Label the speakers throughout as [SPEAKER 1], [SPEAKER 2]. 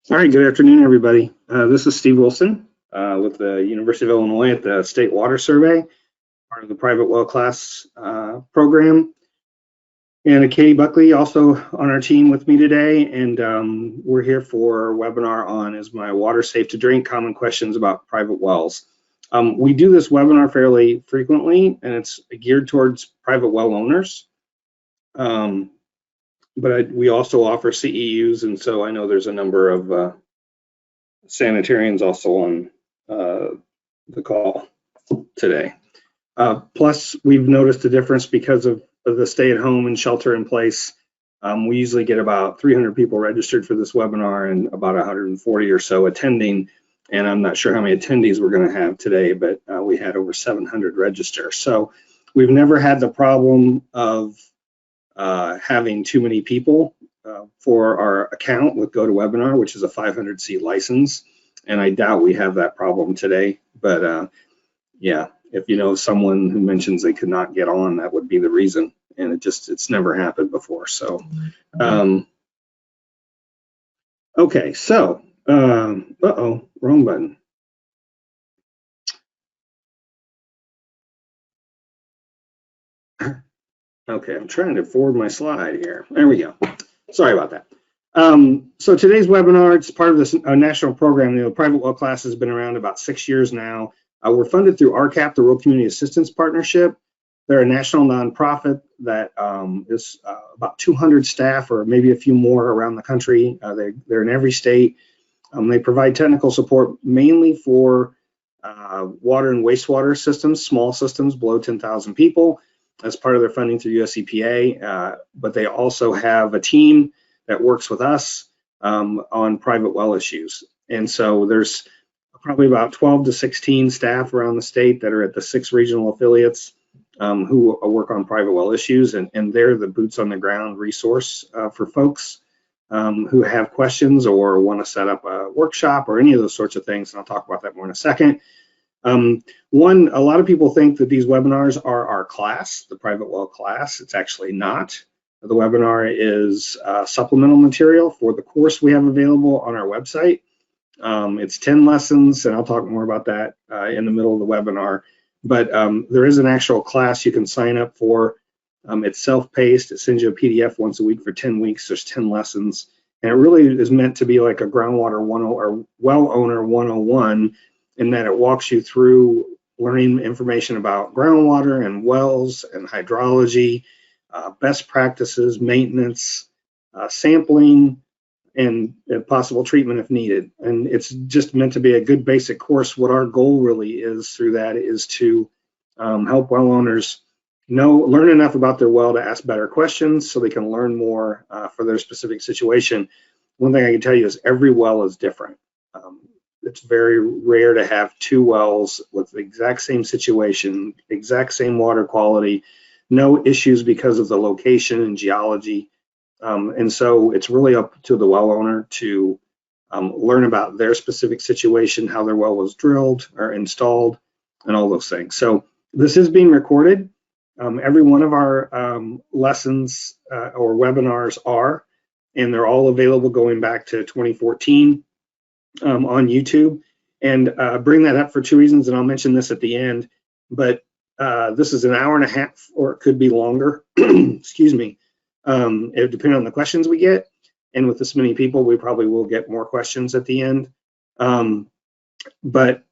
[SPEAKER 1] All right, good afternoon, everybody. This is Steve Wilson with the University of Illinois at the State Water Survey, part of the private well class program. And Katie Buckley also on our team with me today. And we're here for a webinar on Is My Water Safe to Drink? Common questions about private wells. We do this webinar fairly frequently, and it's geared towards private well owners. But we also offer CEUs, and so I know there's a number of sanitarians also on the call today. Plus, we've noticed a difference because of the stay-at-home and shelter-in-place. We usually get about 300 people registered for this webinar and about 140 or so attending. And I'm not sure how many attendees we're going to have today, but we had over 700 register. So we've never had the problem of having too many people for our account with GoToWebinar, which is a 500-seat license. And I doubt we have that problem today. But yeah, if you know someone who mentions they could not get on, that would be the reason. And it's never happened before. So, okay, so, uh-oh, wrong button. Okay, I'm trying to forward my slide here. There we go. Sorry about that. So today's webinar, it's part of this national program. The private well class has been around about 6 years now. We're funded through RCAP, the Rural Community Assistance Partnership. They're a national nonprofit that is about 200 staff or maybe a few more around the country. They're in every state. They provide technical support mainly for water and wastewater systems, small systems below 10,000 people as part of their funding through US EPA. But they also have a team that works with us on private well issues. And so there's probably about 12 to 16 staff around the state that are at the 6 regional affiliates who work on private well issues, and they're the boots on the ground resource for folks who have questions or want to set up a workshop or any of those sorts of things. And I'll talk about that more in a second. A lot of people think that these webinars are our class, the private well class. It's actually not. The webinar is supplemental material for the course we have available on our website. It's 10 lessons, and I'll talk more about that in the middle of the webinar. But there is an actual class you can sign up for. It's self-paced. It sends you a PDF once a week for 10 weeks. There's 10 lessons. And it really is meant to be like a groundwater 10 or well owner 101, in that it walks you through learning information about groundwater and wells and hydrology, best practices, maintenance, sampling, and possible treatment if needed. And it's just meant to be a good basic course. What our goal really is through that is to help well owners learn enough about their well to ask better questions so they can learn more for their specific situation. One thing I can tell you is every well is different. It's very rare to have 2 wells with the exact same situation, exact same water quality, no issues because of the location and geology. And so it's really up to the well owner to learn about their specific situation, how their well was drilled or installed, and all those things. So this is being recorded. Every one of our lessons or webinars are, and they're all available going back to 2014 on YouTube. And bring that up for 2 reasons, and I'll mention this at the end. But this is an hour and a half, or it could be longer. Excuse me. It depends on the questions we get, and with this many people, we probably will get more questions at the end. But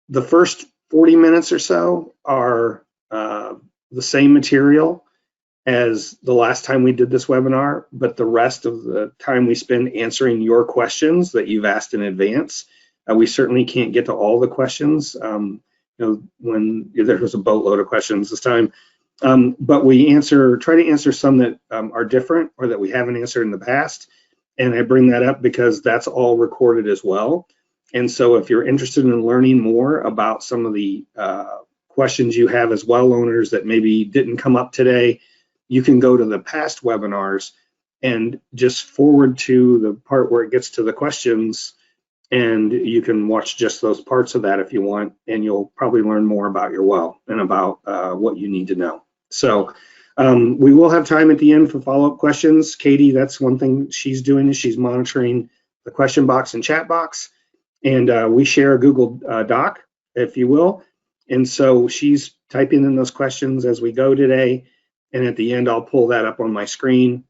[SPEAKER 1] the first 40 minutes or so are the same material as the last time we did this webinar, but the rest of the time we spend answering your questions that you've asked in advance. We certainly can't get to all the questions. When there was a boatload of questions this time. But we try to answer some that are different or that we haven't answered in the past. And I bring that up because that's all recorded as well. And so if you're interested in learning more about some of the questions you have as well owners that maybe didn't come up today, you can go to the past webinars and just forward to the part where it gets to the questions, and you can watch just those parts of that if you want, and you'll probably learn more about your well and about what you need to know. So we will have time at the end for follow-up questions. Katie, that's one thing she's doing, is she's monitoring the question box and chat box, and we share a Google Doc, if you will. And so she's typing in those questions as we go today, and at the end I'll pull that up on my screen,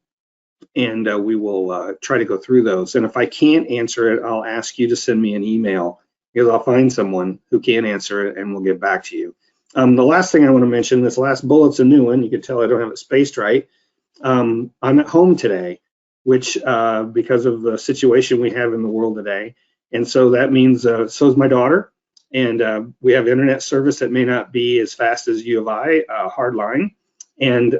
[SPEAKER 1] and we will try to go through those. And if I can't answer it, I'll ask you to send me an email, because I'll find someone who can answer it and we'll get back to you. The last thing I want to mention, this last bullet's a new one. You can tell I don't have it spaced right. I'm at home today, which because of the situation we have in the world today. And so that means so is my daughter. And we have internet service that may not be as fast as U of I, hard line. And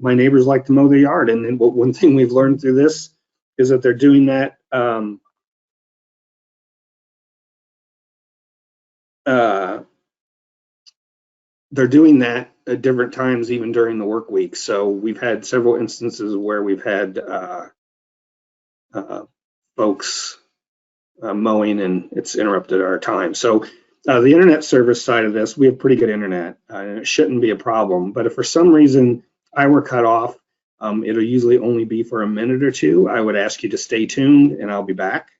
[SPEAKER 1] my neighbors like to mow their yard. And then one thing we've learned through this is that they're doing that at different times, even during the work week. So we've had several instances where we've had folks mowing, and it's interrupted our time. So the internet service side of this, we have pretty good internet, and it shouldn't be a problem. But if for some reason I were cut off, it'll usually only be for a minute or two. I would ask you to stay tuned, and I'll be back,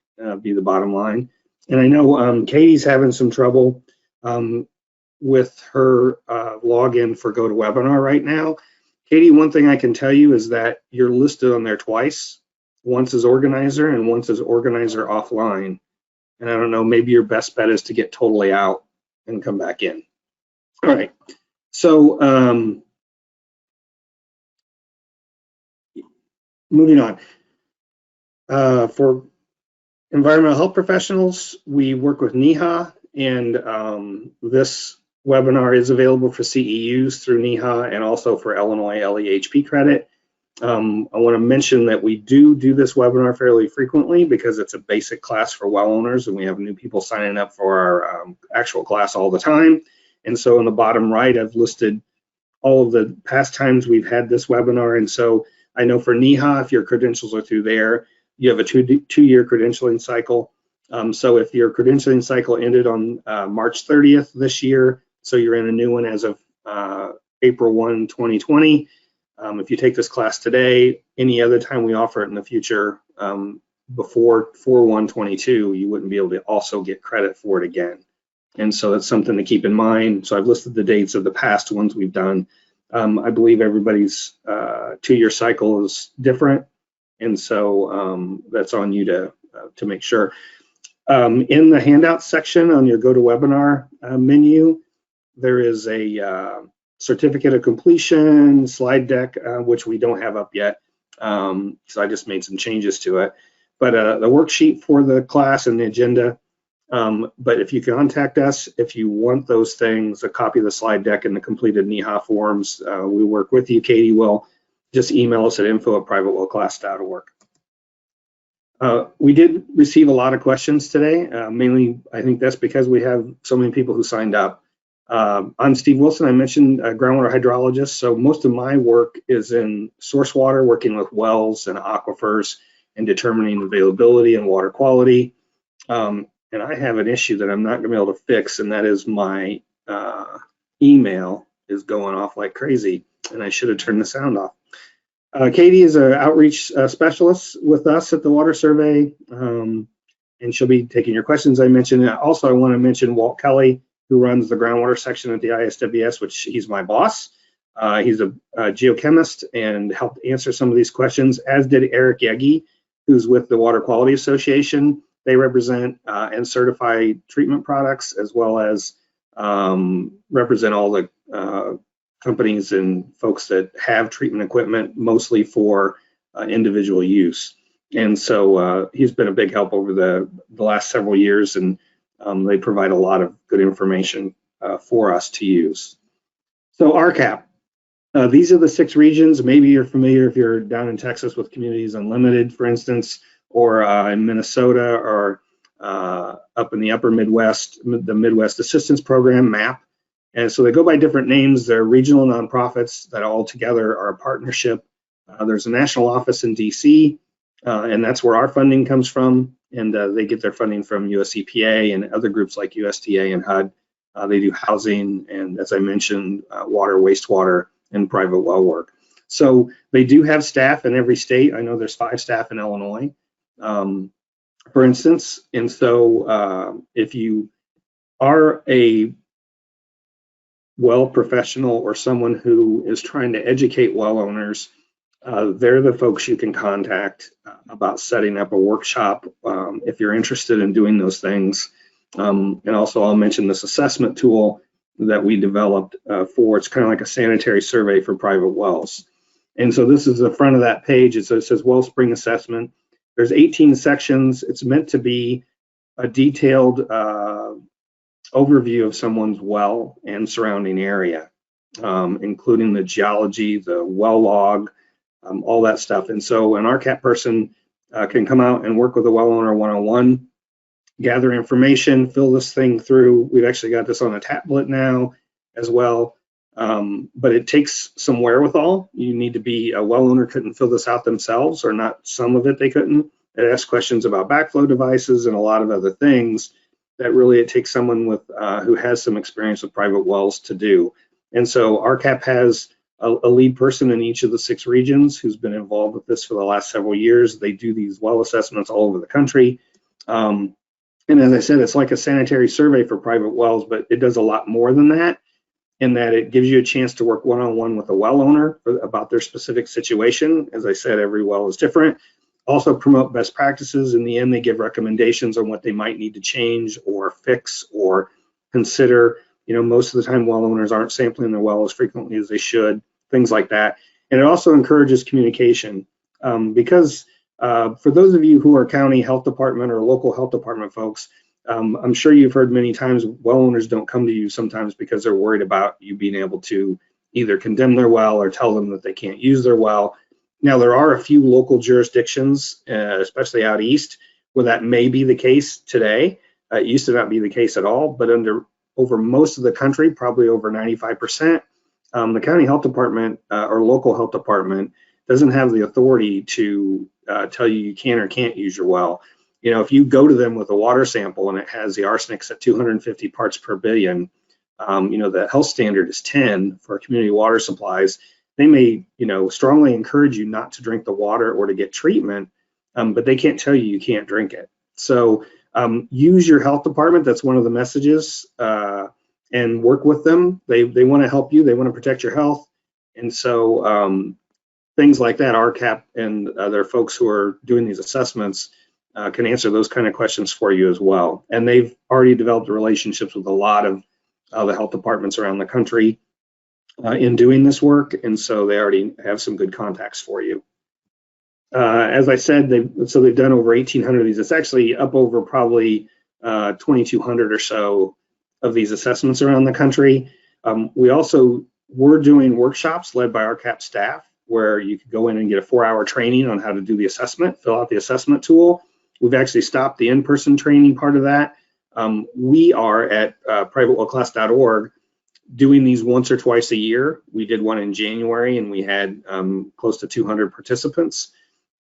[SPEAKER 1] be the bottom line. And I know Katie's having some trouble with her login for GoToWebinar right now. Katie, one thing I can tell you is that you're listed on there twice, once as organizer and once as organizer offline. And I don't know, maybe your best bet is to get totally out and come back in. All right, so moving on. For environmental health professionals, we work with NEHA, and this webinar is available for CEUs through NEHA and also for Illinois LEHP credit. I want to mention that we do this webinar fairly frequently because it's a basic class for well owners, and we have new people signing up for our actual class all the time. And so in the bottom right, I've listed all of the past times we've had this webinar. And so I know for NEHA, if your credentials are through there, you have a two-year credentialing cycle. So if your credentialing cycle ended on March 30th this year, so you're in a new one as of April 1, 2020. If you take this class today, any other time we offer it in the future before 4/1/22, you wouldn't be able to also get credit for it again. And so that's something to keep in mind. So I've listed the dates of the past ones we've done. I believe everybody's two-year cycle is different, and so that's on you to make sure. In the handout section on your GoToWebinar menu, there is a certificate of completion slide deck, which we don't have up yet. So I just made some changes to it. But the worksheet for the class and the agenda. But if you contact us, if you want those things, a copy of the slide deck and the completed NEHA forms, we work with you. Katie will just email us at info@privatewellclass.org. We did receive a lot of questions today. Mainly, I think that's because we have so many people who signed up. I'm Steve Wilson. I mentioned groundwater hydrologist. So most of my work is in source water, working with wells and aquifers and determining availability and water quality. And I have an issue that I'm not going to be able to fix, and that is my email is going off like crazy, and I should have turned the sound off. Katie is an outreach specialist with us at the Water Survey, and she'll be taking your questions. I mentioned also I want to mention Walt Kelly, who runs the groundwater section at the ISWS, which he's my boss. He's a geochemist and helped answer some of these questions, as did Eric Yegi, who's with the Water Quality Association. They represent and certify treatment products, as well as represent all the companies and folks that have treatment equipment, mostly for individual use. And so he's been a big help over the last several years, and they provide a lot of good information for us to use. So RCAP, these are the 6 regions. Maybe you're familiar if you're down in Texas with Communities Unlimited, for instance, or in Minnesota, or up in the upper Midwest, the Midwest Assistance Program, MAP. And so they go by different names. They're regional nonprofits that all together are a partnership. There's a national office in DC, and that's where our funding comes from. And they get their funding from US EPA and other groups like USDA and HUD. They do housing and, as I mentioned, water, wastewater, and private well work. So they do have staff in every state. I know there's 5 staff in Illinois. for instance. And so if you are a well professional or someone who is trying to educate well owners, they're the folks you can contact about setting up a workshop if you're interested in doing those things. And also I'll mention this assessment tool that we developed it's kind of like a sanitary survey for private wells. And so this is the front of that page. It says Wellspring Assessment. There's 18 sections. It's meant to be a detailed overview of someone's well and surrounding area, including the geology, the well log, all that stuff. And so an RCAP person can come out and work with a well owner one-on-one, gather information, fill this thing through. We've actually got this on a tablet now as well, but it takes some wherewithal. You need to be a well owner couldn't fill this out themselves, or not some of it they couldn't. It asks questions about backflow devices and a lot of other things that really it takes someone with who has some experience with private wells to do. And so RCAP has a lead person in each of the 6 regions who's been involved with this for the last several years. They do these well assessments all over the country. And as I said, it's like a sanitary survey for private wells, but it does a lot more than that, in that it gives you a chance to work one-on-one with a well owner about their specific situation. As I said, every well is different. Also promote best practices. In the end, they give recommendations on what they might need to change or fix or consider. You know, most of the time well owners aren't sampling their well as frequently as they should, things like that. And it also encourages communication because for those of you who are county health department or local health department folks, I'm sure you've heard many times well owners don't come to you sometimes because they're worried about you being able to either condemn their well or tell them that they can't use their well. Now, there are a few local jurisdictions, especially out east, where that may be the case today. It used to not be the case at all, but over most of the country, probably over 95%, the county health department or local health department doesn't have the authority to tell you you can or can't use your well. You know, if you go to them with a water sample and it has the arsenic at 250 parts per billion, you know, the health standard is 10 for community water supplies. They may, you know, strongly encourage you not to drink the water or to get treatment, but they can't tell you you can't drink it. So use your health department. That's one of the messages, and work with them. They want to help you. They want to protect your health. And so things like that, RCAP and other folks who are doing these assessments can answer those kind of questions for you as well. And they've already developed relationships with a lot of the health departments around the country in doing this work, and so they already have some good contacts for you. As I said, they've done over 1,800 of these. It's actually up over probably 2,200 or so of these assessments around the country. We're doing workshops led by RCAP staff where you could go in and get a 4-hour training on how to do the assessment, fill out the assessment tool. We've actually stopped the in-person training part of that. We are at privatewellclass.org doing these once or twice a year. We did one in January and we had close to 200 participants.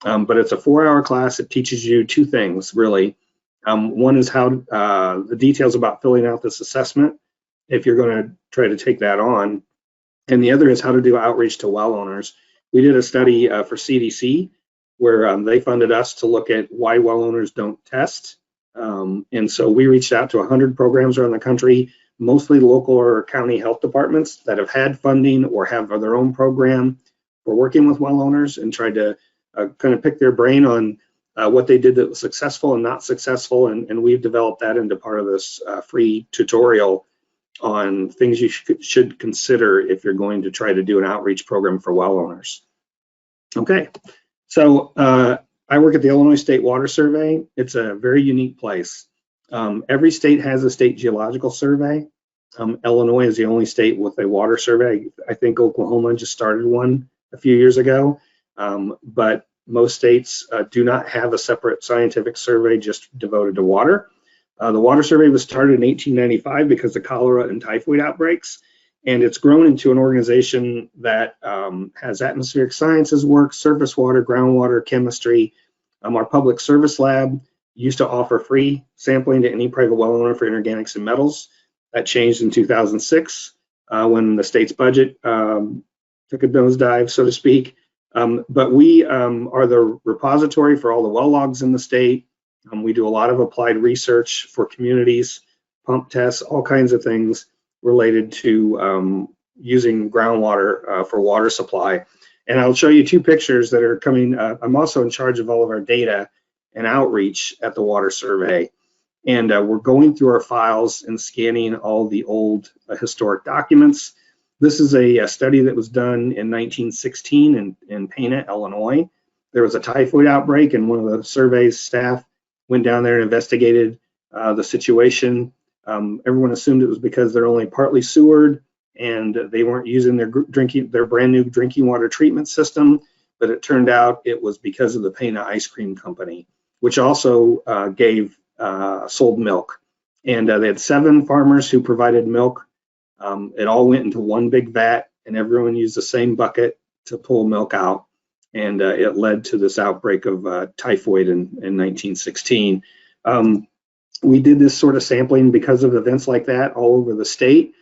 [SPEAKER 1] But it's a 4-hour class. It teaches you 2 things, really. One is how the details about filling out this assessment, if you're going to try to take that on. And the other is how to do outreach to well owners. We did a study for CDC where they funded us to look at why well owners don't test. And so we reached out to 100 programs around the country, mostly local or county health departments that have had funding or have their own program for working with well owners, and tried to kind of pick their brain on what they did that was successful and not successful. And we've developed that into part of this free tutorial on things you should consider if you're going to try to do an outreach program for well owners. Okay, so I work at the Illinois State Water Survey. It's a very unique place. Every state has a state geological survey. Illinois is the only state with a water survey. I think Oklahoma just started one a few years ago, but most states do not have a separate scientific survey just devoted to water. The water survey was started in 1895 because of cholera and typhoid outbreaks, and it's grown into an organization that has atmospheric sciences work, surface water, groundwater, chemistry. Our public service lab used to offer free sampling to any private well owner for inorganics and metals. That changed in 2006 when the state's budget took a nosedive, so to speak. But we are the repository for all the well logs in the state. We do a lot of applied research for communities, pump tests, all kinds of things related to using groundwater for water supply. And I'll show you two pictures that are coming. I'm also in charge of all of our data and outreach at the Water Survey. And we're going through our files and scanning all the old historic documents. This is a study that was done in 1916 in Pana, Illinois. There was a typhoid outbreak, and one of the survey's staff went down there and investigated the situation. Everyone assumed it was because they're only partly sewered and they weren't using their brand new drinking water treatment system, but it turned out it was because of the Pana Ice Cream Company, which also sold milk. And they had 7 farmers who provided milk. It all went into one big vat, and everyone used the same bucket to pull milk out. And it led to this outbreak of typhoid in 1916. We did this sort of sampling because of events like that all over the state.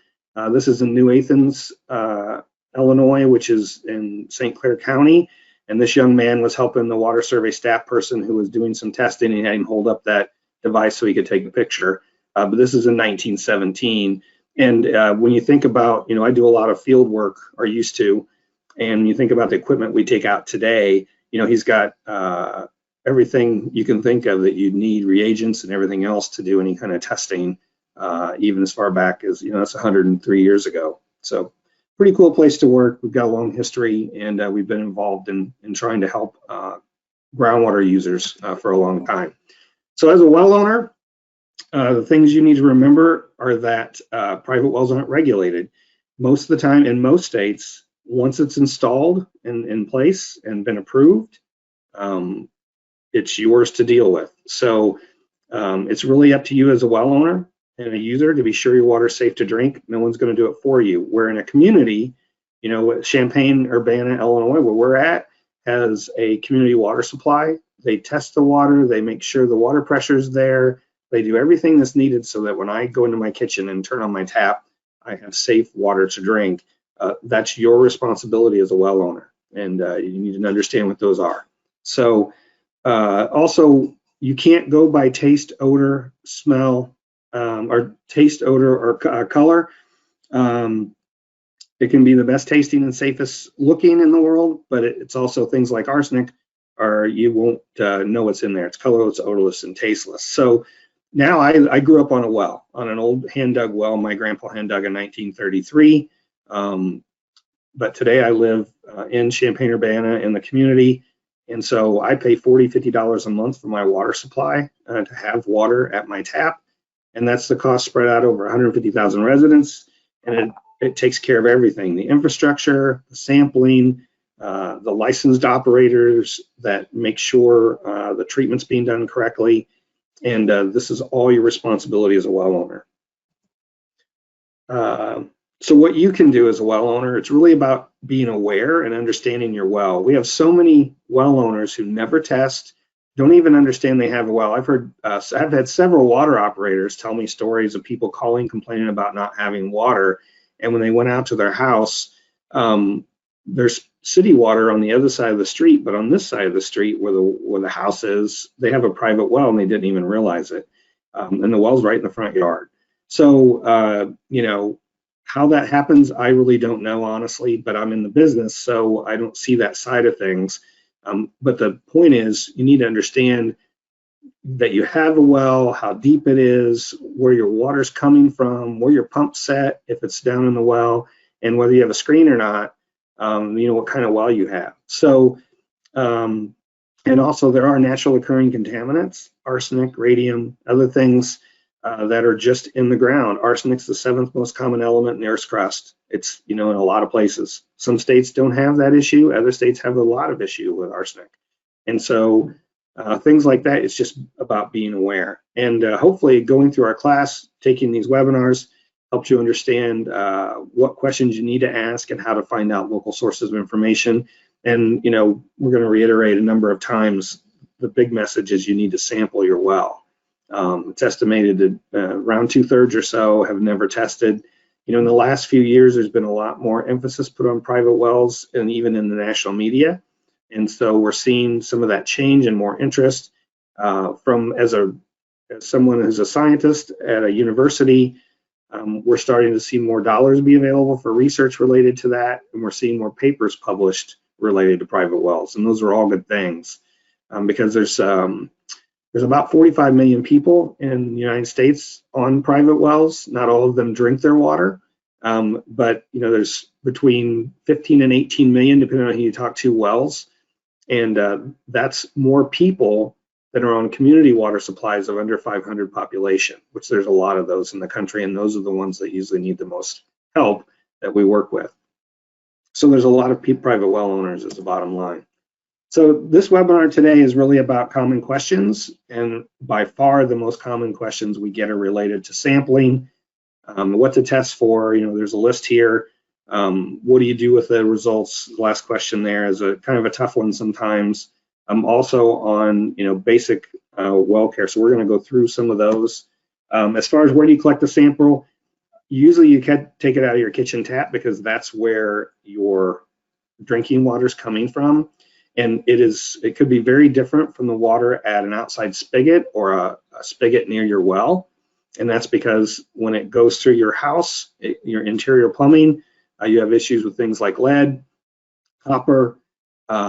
[SPEAKER 1] This is in New Athens, Illinois, which is in St. Clair County. And this young man was helping the Water Survey staff person who was doing some testing, and had him hold up that device so he could take a picture. But this is in 1917. And when you think about, I do a lot of field work, or used to, and you think about the equipment we take out today, he's got everything you can think of that you'd need, reagents and everything else to do any kind of testing, even as far back as, that's 103 years ago. So pretty cool place to work. We've got a long history, and we've been involved in trying to help groundwater users for a long time. So as a well owner, the things you need to remember are that private wells aren't regulated. Most of the time in most states, once it's installed and in place and been approved, it's yours to deal with. So it's really up to you as a well owner and a user to be sure your water is safe to drink. No one's going to do it for you. Where in a community, Champaign, Urbana, Illinois, where we're at, has a community water supply. They test the water, they make sure the water pressure is there, they do everything that's needed so that when I go into my kitchen and turn on my tap, I have safe water to drink. That's your responsibility as a well owner, and you need to understand what those are. So also, you can't go by taste, odor, smell, or taste, odor, or color. It can be the best tasting and safest looking in the world, but it's also things like arsenic, or you won't know what's in there. It's colorless, odorless, and tasteless. So now I grew up on a well, on an old hand-dug well. My grandpa hand-dug in 1933. But today I live in Champaign, Urbana, in the community. And so I pay $40, $50 a month for my water supply to have water at my tap. And that's the cost spread out over 150,000 residents. And it takes care of everything: the infrastructure, the sampling, the licensed operators that make sure the treatment's being done correctly. And this is all your responsibility as a well owner. So what you can do as a well owner, it's really about being aware and understanding your well. We have so many well owners who never test, don't even understand they have a well. I've had several water operators tell me stories of people calling, complaining about not having water. And when they went out to their house, there's city water on the other side of the street, but on this side of the street where the house is, they have a private well and they didn't even realize it. And the well's right in the front yard. So, how that happens, I really don't know, honestly, but I'm in the business, so I don't see that side of things. But the point is, you need to understand that you have a well, how deep it is, where your water's coming from, where your pump's set, if it's down in the well, and whether you have a screen or not, what kind of well you have. So, and also there are natural occurring contaminants, arsenic, radium, other things that are just in the ground. Arsenic's the 7th most common element in the Earth's crust. It's, in a lot of places. Some states don't have that issue. Other states have a lot of issue with arsenic. And so things like that, it's just about being aware. And hopefully going through our class, taking these webinars, helps you understand what questions you need to ask and how to find out local sources of information. And, we're going to reiterate a number of times, the big message is you need to sample your well. It's estimated that around 2/3 or so have never tested. In the last few years, there's been a lot more emphasis put on private wells, and even in the national media. And so we're seeing some of that change and more interest. As someone who's a scientist at a university, we're starting to see more dollars be available for research related to that, and we're seeing more papers published related to private wells, and those are all good things because there's about 45 million people in the United States on private wells. Not all of them drink their water, but there's between 15 and 18 million, depending on who you talk to, wells, and that's more people that are on community water supplies of under 500 population, which there's a lot of those in the country, and those are the ones that usually need the most help that we work with. So there's a lot of private well owners is the bottom line. So this webinar today is really about common questions, and by far the most common questions we get are related to sampling, what to test for. There's a list here. What do you do with the results? The last question there is a kind of a tough one sometimes. Also on basic well care. So we're going to go through some of those. As far as where do you collect the sample, usually you can take it out of your kitchen tap because that's where your drinking water is coming from. And it could be very different from the water at an outside spigot or a spigot near your well. And that's because when it goes through your house, your interior plumbing, you have issues with things like lead, copper.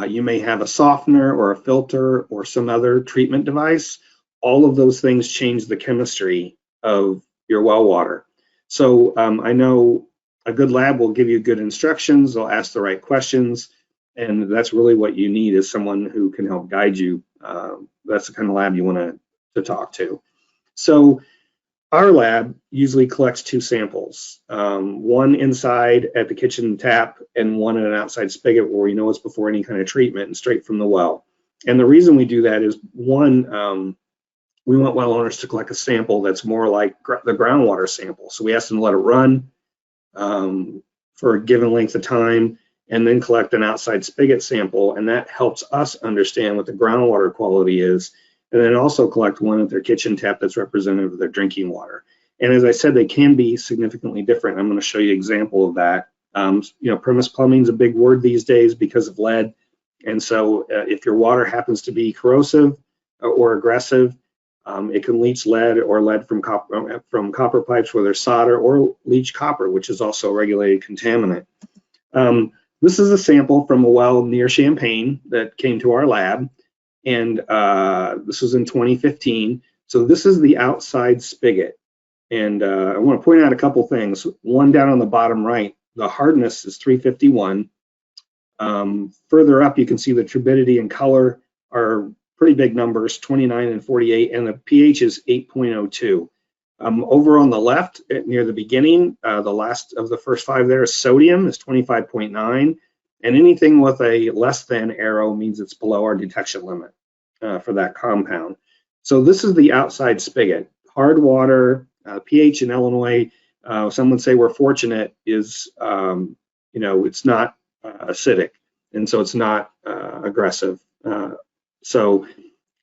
[SPEAKER 1] You may have a softener or a filter or some other treatment device. All of those things change the chemistry of your well water. So I know a good lab will give you good instructions. They'll ask the right questions. And that's really what you need, is someone who can help guide you. That's the kind of lab you want to talk to. So our lab usually collects two samples, one inside at the kitchen tap and one at an outside spigot where we know it's before any kind of treatment and straight from the well. And the reason we do that is, one, we want well owners to collect a sample that's more like the groundwater sample. So we ask them to let it run for a given length of time, and then collect an outside spigot sample, and that helps us understand what the groundwater quality is, and then also collect one at their kitchen tap that's representative of their drinking water. And as I said, they can be significantly different. I'm going to show you an example of that. Premise plumbing is a big word these days because of lead, and so if your water happens to be corrosive or aggressive, it can leach lead or lead from copper pipes where there's solder, or leach copper, which is also a regulated contaminant. This is a sample from a well near Champaign that came to our lab, and this was in 2015. So this is the outside spigot, and I want to point out a couple things. One, down on the bottom right, the hardness is 351. Further up, you can see the turbidity and color are pretty big numbers, 29 and 48, and the pH is 8.02. Over on the left, near the beginning, the last of the first five there, sodium is 25.9, and anything with a less than arrow means it's below our detection limit for that compound. So this is the outside spigot. Hard water, pH in Illinois, some would say we're fortunate, is, it's not acidic, and so it's not aggressive. So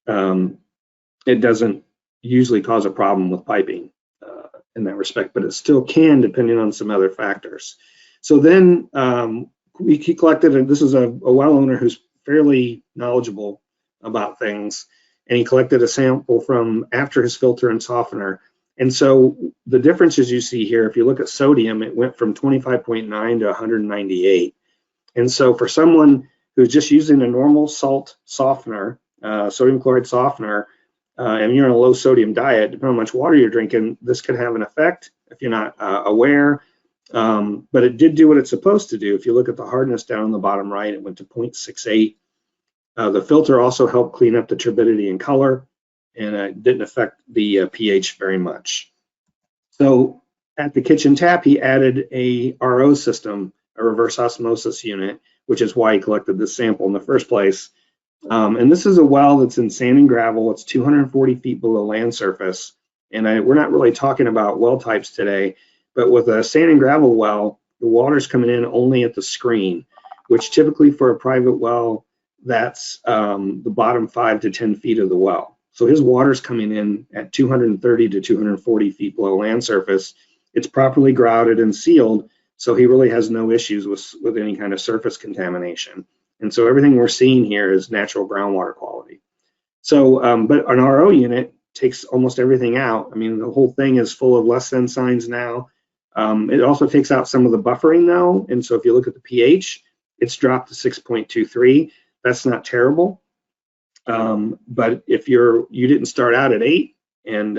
[SPEAKER 1] it doesn't usually cause a problem with piping in that respect, but it still can, depending on some other factors. So then we collected, and this is a well owner who's fairly knowledgeable about things, and he collected a sample from after his filter and softener. And so the differences you see here, if you look at sodium, it went from 25.9 to 198. And so for someone who's just using a normal salt softener, sodium chloride softener, and you're on a low sodium diet, depending on how much water you're drinking, this could have an effect if you're not aware. But it did do what it's supposed to do. If you look at the hardness down on the bottom right, it went to 0.68. The filter also helped clean up the turbidity and color, and it didn't affect the pH very much. So at the kitchen tap, he added a RO system, a reverse osmosis unit, which is why he collected this sample in the first place. And this is a well that's in sand and gravel. It's 240 feet below land surface. And we're not really talking about well types today, but with a sand and gravel well, the water's coming in only at the screen, which typically for a private well, that's the bottom 5 to 10 feet of the well. So his water's coming in at 230 to 240 feet below land surface. It's properly grouted and sealed, so he really has no issues with any kind of surface contamination. And so everything we're seeing here is natural groundwater quality. So, but an RO unit takes almost everything out. I mean, the whole thing is full of less than signs now. It also takes out some of the buffering now. And so if you look at the pH, it's dropped to 6.23. That's not terrible. But if you didn't start out at 8, and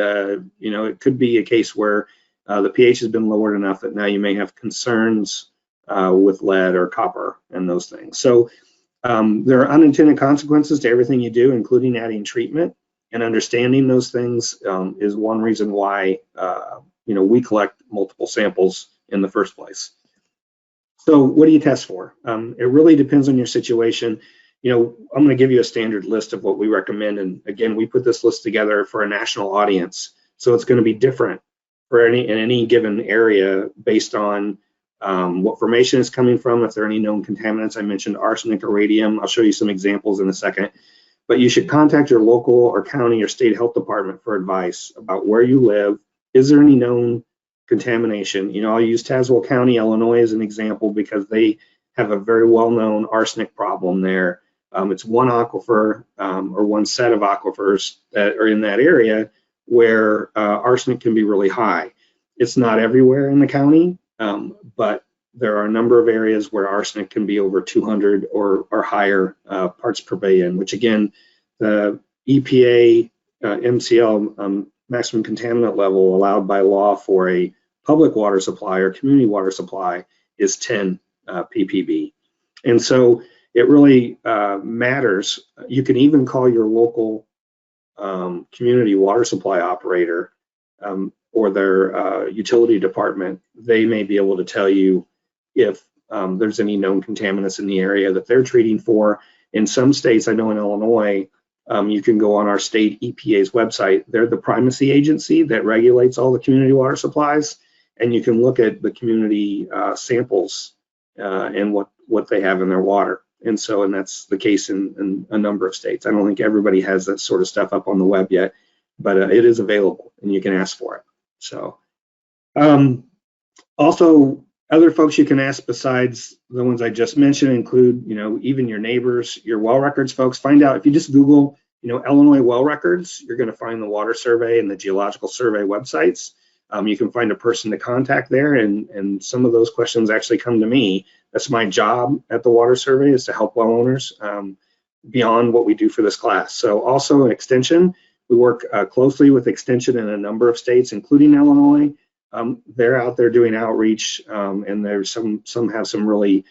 [SPEAKER 1] you know, it could be a case where the pH has been lowered enough that now you may have concerns with lead or copper and those things. So there are unintended consequences to everything you do, including adding treatment, and understanding those things is one reason why you know, we collect multiple samples in the first place. So what do you test for? It really depends on your situation. You know, I'm going to give you a standard list of what we recommend. And again, we put this list together for a national audience. So it's going to be different for in any given area based on what formation is coming from, if there are any known contaminants. I mentioned arsenic or radium. I'll show you some examples in a second. But you should contact your local or county or state health department for advice about where you live. Is there any known contamination? You know, I'll use Tazewell County, Illinois as an example because they have a very well-known arsenic problem there. It's one aquifer or one set of aquifers that are in that area where arsenic can be really high. It's not everywhere in the county, but there are a number of areas where arsenic can be over 200 or higher parts per billion, which again, the EPA MCL maximum contaminant level allowed by law for a public water supply or community water supply is 10 ppb. And so it really matters. You can even call your local community water supply operator or their utility department. They may be able to tell you if there's any known contaminants in the area that they're treating for. In some states, I know in Illinois, you can go on our state EPA's website. They're the primacy agency that regulates all the community water supplies, and you can look at the community samples and what they have in their water. And that's the case in a number of states. I don't think everybody has that sort of stuff up on the web yet, but it is available and you can ask for it. So also other folks you can ask besides the ones I just mentioned include, you know, even your neighbors, your well records folks. Find out if you just Google, you know, Illinois well records, you're going to find the water survey and the geological survey websites. You can find a person to contact there, and some of those questions actually come to me. That's my job at the water survey, is to help well owners beyond what we do for this class. So also in Extension, we work closely with Extension in a number of states, including Illinois. They're out there doing outreach, and there's some have some really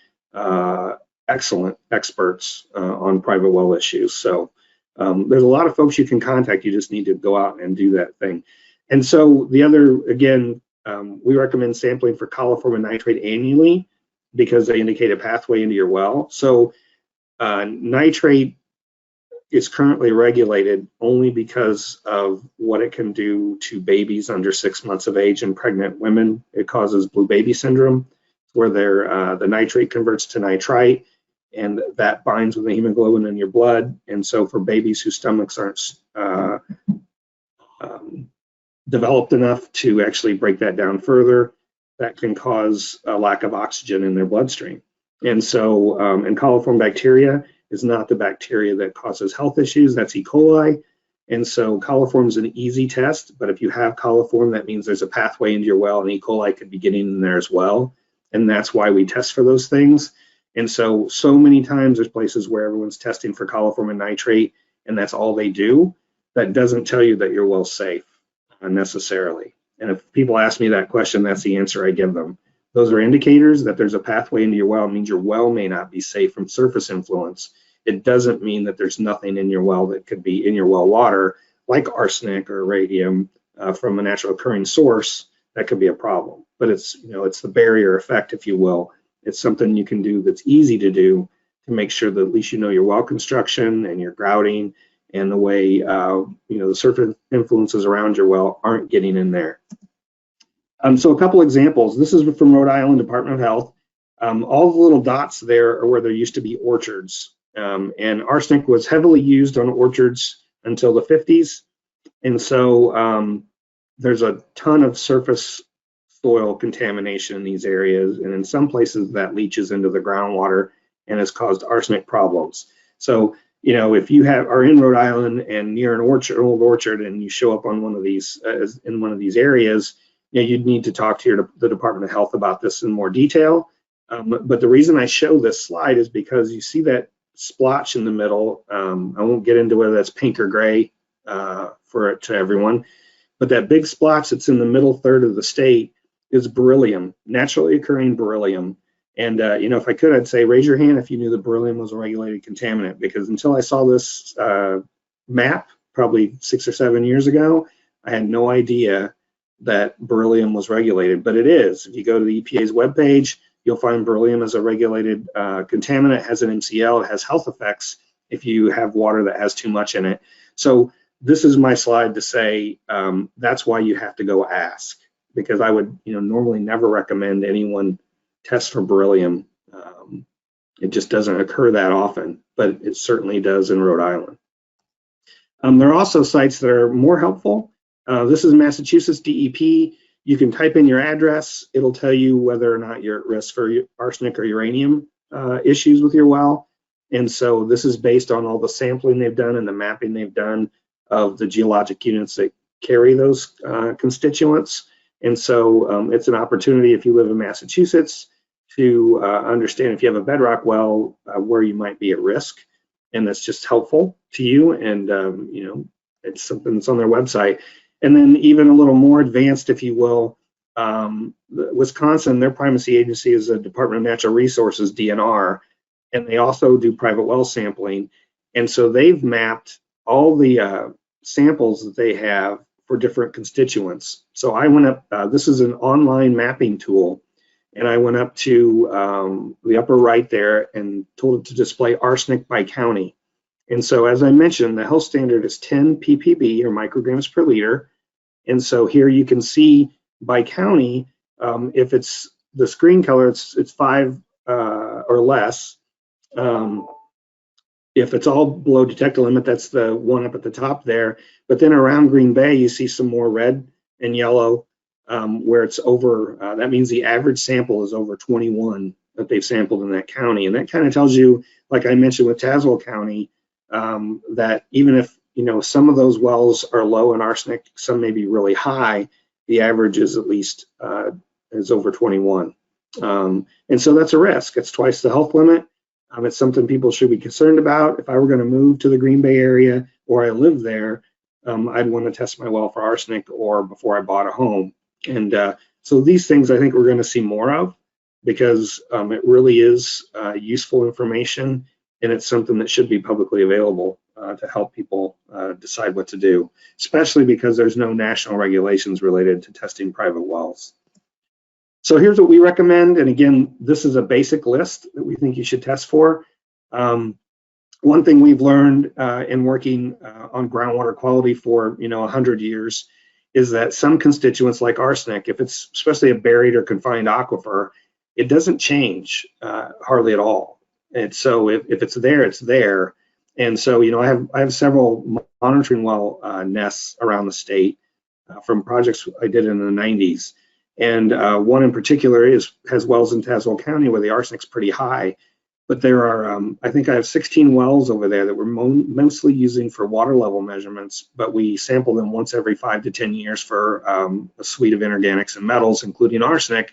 [SPEAKER 1] excellent experts on private well issues. So there's a lot of folks you can contact. You just need to go out and do that thing. And so the other, again, we recommend sampling for coliform and nitrate annually because they indicate a pathway into your well. So nitrate is currently regulated only because of what it can do to babies under 6 months of age and pregnant women. It causes blue baby syndrome, where the nitrate converts to nitrite, and that binds with the hemoglobin in your blood. And so for babies whose stomachs aren't developed enough to actually break that down further, that can cause a lack of oxygen in their bloodstream. And so, and coliform bacteria is not the bacteria that causes health issues, that's E. coli. And so coliform is an easy test, but if you have coliform, that means there's a pathway into your well, and E. coli could be getting in there as well. And that's why we test for those things. And so many times there's places where everyone's testing for coliform and nitrate, and that's all they do. That doesn't tell you that your well's safe necessarily. And if people ask me that question, that's the answer I give them. Those are indicators that there's a pathway into your well. It means your well may not be safe from surface influence. It doesn't mean that there's nothing in your well that could be in your well water, like arsenic or radium from a natural occurring source. That could be a problem. But it's, you know, it's the barrier effect, if you will. It's something you can do that's easy to do to make sure that at least you know your well construction and your grouting and the way you know, the surface influences around your well aren't getting in there. So a couple examples. This is from Rhode Island Department of Health. All the little dots there are where there used to be orchards, and arsenic was heavily used on orchards until the 50s. And so there's a ton of surface soil contamination in these areas, and in some places that leaches into the groundwater and has caused arsenic problems. So if you are in Rhode Island and near an orchard, old orchard, and you show up on one of these in one of these areas, you'd need to talk to the Department of Health about this in more detail. But the reason I show this slide is because you see that splotch in the middle. I won't get into whether that's pink or gray to everyone, but that big splotch that's in the middle third of the state is beryllium, naturally occurring beryllium. And if I could, I'd say raise your hand if you knew that beryllium was a regulated contaminant, because until I saw this map probably 6 or 7 years ago, I had no idea that beryllium was regulated, but it is. If you go to the EPA's webpage, you'll find beryllium as a regulated contaminant. It has an MCL, it has health effects if you have water that has too much in it. So this is my slide to say that's why you have to go ask, because I would normally never recommend anyone test for beryllium. It just doesn't occur that often, but it certainly does in Rhode Island. There are also sites that are more helpful. This is Massachusetts DEP. You can type in your address. It'll tell you whether or not you're at risk for arsenic or uranium issues with your well. And so this is based on all the sampling they've done and the mapping they've done of the geologic units that carry those constituents. And so it's an opportunity, if you live in Massachusetts, to understand if you have a bedrock well where you might be at risk. And that's just helpful to you. And it's something that's on their website. And then even a little more advanced, if you will, Wisconsin, their primacy agency is the Department of Natural Resources, DNR, and they also do private well sampling. And so they've mapped all the samples that they have for different constituents. So I went up, this is an online mapping tool, and I went up to the upper right there and told it to display arsenic by county. And so as I mentioned, the health standard is 10 ppb or micrograms per liter. And so here you can see by county, if it's the screen color, it's 5 or less. If it's all below detector limit, that's the one up at the top there. But then around Green Bay, you see some more red and yellow where it's over. That means the average sample is over 21 that they've sampled in that county. And that kind of tells you, like I mentioned with Tazewell County, that even if some of those wells are low in arsenic, some may be really high, the average is at least is over 21. And so that's a risk. It's twice the health limit. It's something people should be concerned about. If I were going to move to the Green Bay area or I live there, I'd want to test my well for arsenic or before I bought a home. And so these things I think we're going to see more of, because it really is useful information, and it's something that should be publicly available to help people decide what to do, especially because there's no national regulations related to testing private wells. So here's what we recommend. And again, this is a basic list that we think you should test for. One thing we've learned in working on groundwater quality for 100 years is that some constituents like arsenic, if it's especially a buried or confined aquifer, it doesn't change hardly at all. And so if it's there, it's there. And so I have several monitoring well nests around the state from projects I did in the 90s. And one in particular has wells in Tazewell County where the arsenic's pretty high. But there are, I think I have 16 wells over there that we're mostly using for water level measurements, but we sample them once every 5 to 10 years for a suite of inorganics and metals, including arsenic.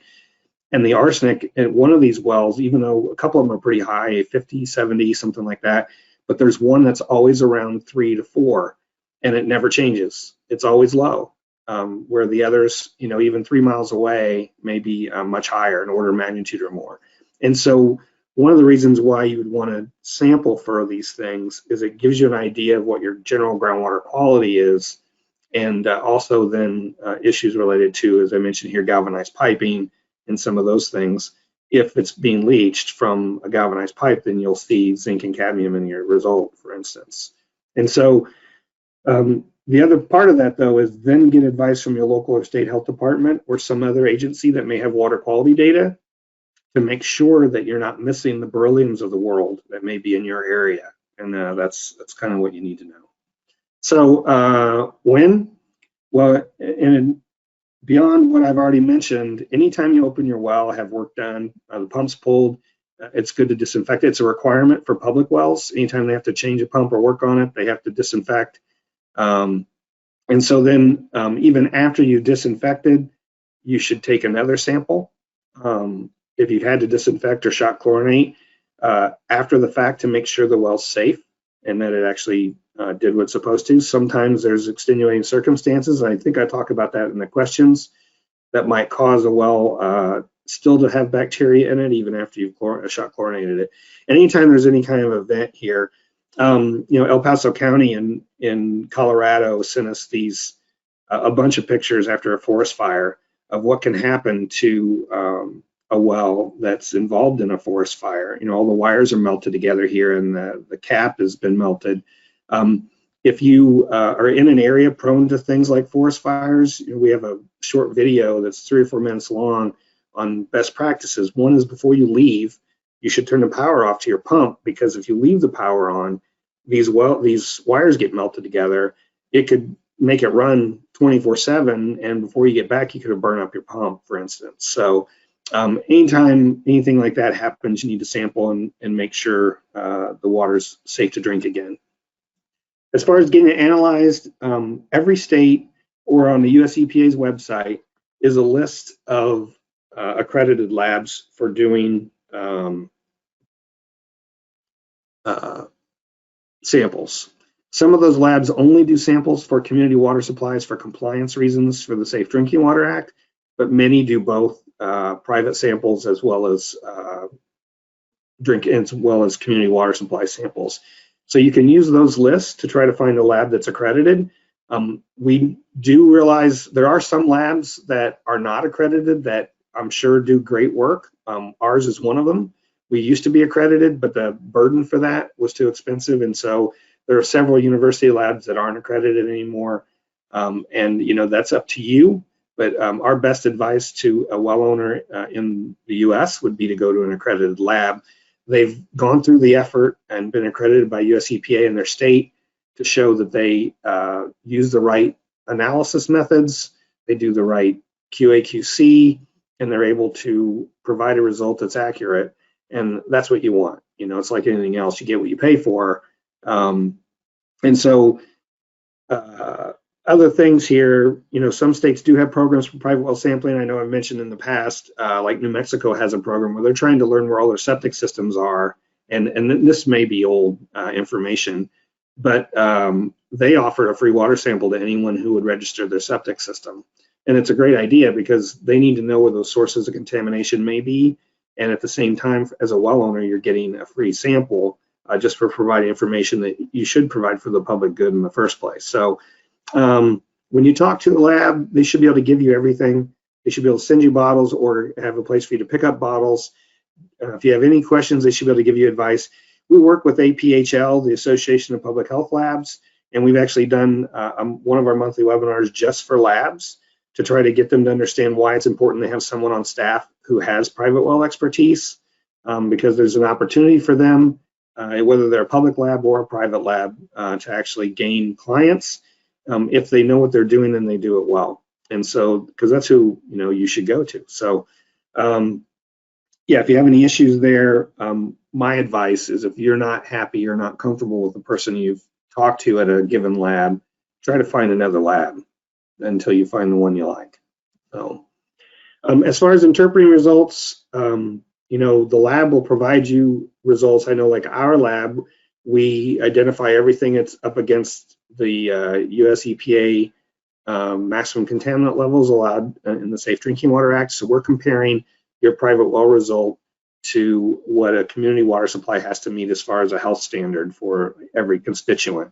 [SPEAKER 1] And the arsenic in one of these wells, even though a couple of them are pretty high, 50, 70, something like that, but there's one that's always around 3 to 4, and it never changes. It's always low. Where the others, even 3 miles away may be much higher, an order of magnitude or more. And so one of the reasons why you would want to sample for these things is it gives you an idea of what your general groundwater quality is, and also then issues related to, as I mentioned here, galvanized piping and some of those things. If it's being leached from a galvanized pipe, then you'll see zinc and cadmium in your result, for instance. And so the other part of that, though, is then get advice from your local or state health department or some other agency that may have water quality data to make sure that you're not missing the berylliums of the world that may be in your area. And that's kind of what you need to know. So when? Well, and beyond what I've already mentioned, anytime you open your well, have work done, the pump's pulled, it's good to disinfect it. It's a requirement for public wells. Anytime they have to change a pump or work on it, they have to disinfect. And so then even after you disinfected, you should take another sample. If you've had to disinfect or shock chlorinate after the fact to make sure the well's safe and that it actually did what it's supposed to. Sometimes there's extenuating circumstances. I think I talk about that in the questions that might cause a well still to have bacteria in it even after you've shock chlorinated it. And anytime there's any kind of event here, El Paso County in Colorado sent us these a bunch of pictures after a forest fire of what can happen to a well that's involved in a forest fire. All the wires are melted together here, and the cap has been melted. If you are in an area prone to things like forest fires, we have a short video that's 3 or 4 minutes long on best practices. One is before you leave, you should turn the power off to your pump, because if you leave the power on, these wires get melted together. It could make it run 24/7, and before you get back, you could have burned up your pump, for instance. So anytime anything like that happens, you need to sample and make sure the water's safe to drink again. As far as getting it analyzed, every state or on the US EPA's website is a list of accredited labs for doing samples. Some of those labs only do samples for community water supplies for compliance reasons for the Safe Drinking Water Act, but many do both private samples as well as community water supply samples. So you can use those lists to try to find a lab that's accredited. We do realize there are some labs that are not accredited that I'm sure do great work. Ours is one of them. We used to be accredited, but the burden for that was too expensive. And so there are several university labs that aren't accredited anymore. And that's up to you. But our best advice to a well owner in the US would be to go to an accredited lab. They've gone through the effort and been accredited by US EPA in their state to show that they use the right analysis methods, they do the right QA/QC, and they're able to provide a result that's accurate. And that's what you want. It's like anything else, you get what you pay for. And so other things here, some states do have programs for private well sampling. I know I've mentioned in the past, like New Mexico has a program where they're trying to learn where all their septic systems are. And this may be old information, but they offer a free water sample to anyone who would register their septic system. And it's a great idea because they need to know where those sources of contamination may be. And at the same time, as a well owner, you're getting a free sample just for providing information that you should provide for the public good in the first place. So when you talk to a lab, they should be able to give you everything. They should be able to send you bottles or have a place for you to pick up bottles. If you have any questions, they should be able to give you advice. We work with APHL, the Association of Public Health Labs, and we've actually done one of our monthly webinars just for labs to try to get them to understand why it's important to have someone on staff who has private well expertise, because there's an opportunity for them, whether they're a public lab or a private lab, to actually gain clients. If they know what they're doing, then they do it well. And so, because that's who you should go to. So yeah, if you have any issues there, my advice is if you're not happy, you're not comfortable with the person you've talked to at a given lab, try to find another lab until you find the one you like. So as far as interpreting results, the lab will provide you results. I know like our lab, we identify everything that's up against the US EPA maximum contaminant levels allowed in the Safe Drinking Water Act. So we're comparing your private well result to what a community water supply has to meet as far as a health standard for every constituent.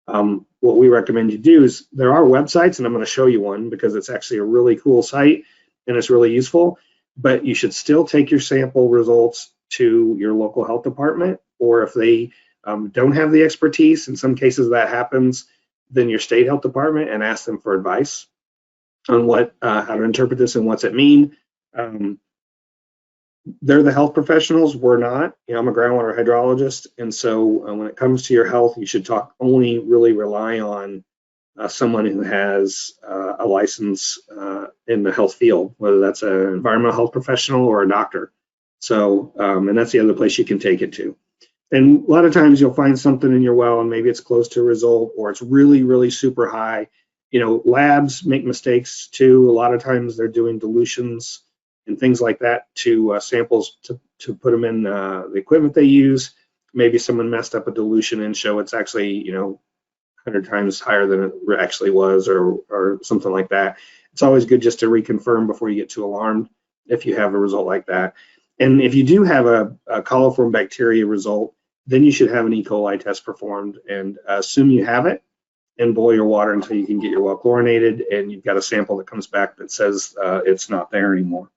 [SPEAKER 1] What we recommend you do is there are websites, and I'm going to show you one because it's actually a really cool site and it's really useful, but you should still take your sample results to your local health department, or if they don't have the expertise, in some cases that happens, then your state health department, and ask them for advice on how to interpret this and what's it mean. They're the health professionals, we're not. I'm a groundwater hydrologist, and so when it comes to your health, you should only really rely on someone who has a license in the health field, whether that's an environmental health professional or a doctor. So, and that's the other place you can take it to. And a lot of times you'll find something in your well and maybe it's close to a result or it's really, really super high. You know, labs make mistakes too. A lot of times they're doing dilutions and things like that to samples to put them in the equipment they use. Maybe someone messed up a dilution and show it's actually, you know, 100 times higher than it actually was or something like that. It's always good just to reconfirm before you get too alarmed if you have a result like that. And if you do have a coliform bacteria result, then you should have an E. coli test performed and assume you have it and boil your water until you can get your well chlorinated and you've got a sample that comes back that says it's not there anymore.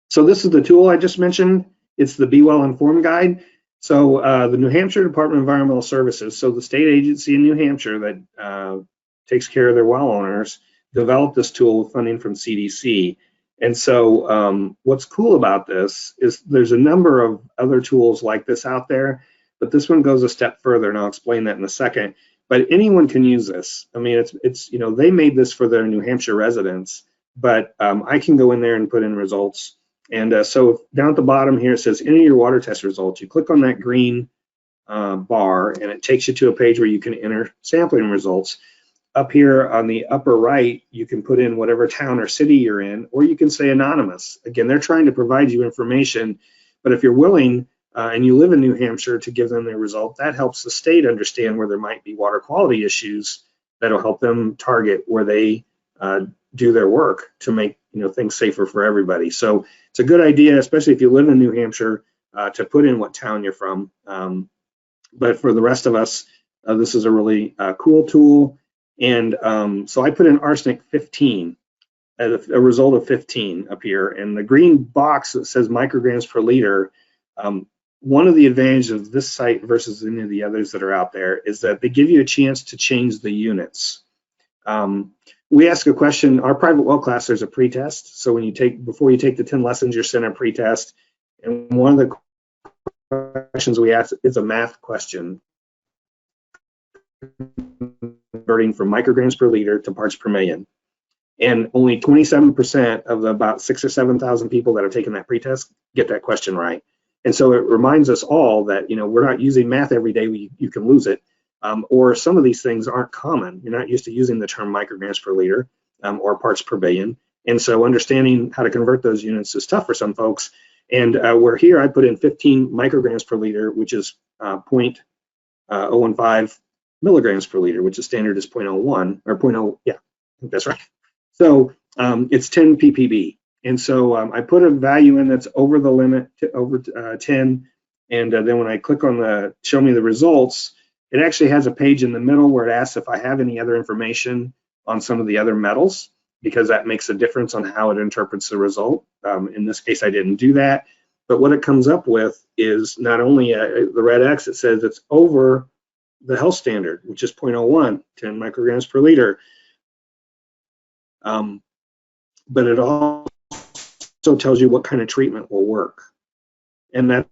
[SPEAKER 1] So this is the tool I just mentioned. It's the Be Well Informed Guide. So the New Hampshire Department of Environmental Services, so the state agency in New Hampshire that takes care of their well owners, developed this tool with funding from CDC. And so what's cool about this is there's a number of other tools like this out there, but this one goes a step further, and I'll explain that in a second. But anyone can use this. I mean, it's you know, they made this for their New Hampshire residents, but I can go in there and put in results. And so down at the bottom here, it says enter your water test results. You click on that green bar, and it takes you to a page where you can enter sampling results. Up here on the upper right, you can put in whatever town or city you're in, or you can say anonymous. Again, they're trying to provide you information, but if you're willing and you live in New Hampshire to give them their result, that helps the state understand where there might be water quality issues that'll help them target where they do their work to make, you know, things safer for everybody. So it's a good idea, especially if you live in New Hampshire, to put in what town you're from. But for the rest of us, this is a really cool tool. And so I put in arsenic 15, a result of 15 up here. And the green box that says micrograms per liter, one of the advantages of this site versus any of the others that are out there is that they give you a chance to change the units. We ask a question, our private well class, there's a pretest. So when before you take the 10 lessons, you're sent a pretest. And one of the questions we ask is a math question, converting from micrograms per liter to parts per million. And only 27% of the about 6,000 or 7,000 people that have taken that pretest get that question right. And so it reminds us all that, you know, we're not using math every day. You can lose it. Or some of these things aren't common. You're not used to using the term micrograms per liter or parts per billion. And so understanding how to convert those units is tough for some folks. And where here I put in 15 micrograms per liter, which is 0.015 milligrams per liter, which is standard is 0.01 or 0.0, yeah, I think that's right. So it's 10 ppb. And so I put a value in that's over the limit, over 10. And then when I click on the show me the results, it actually has a page in the middle where it asks if I have any other information on some of the other metals, because that makes a difference on how it interprets the result. In this case, I didn't do that. But what it comes up with is not only the red X, it says it's over the health standard, which is 0.01, 10 micrograms per liter. But it also tells you what kind of treatment will work. And that's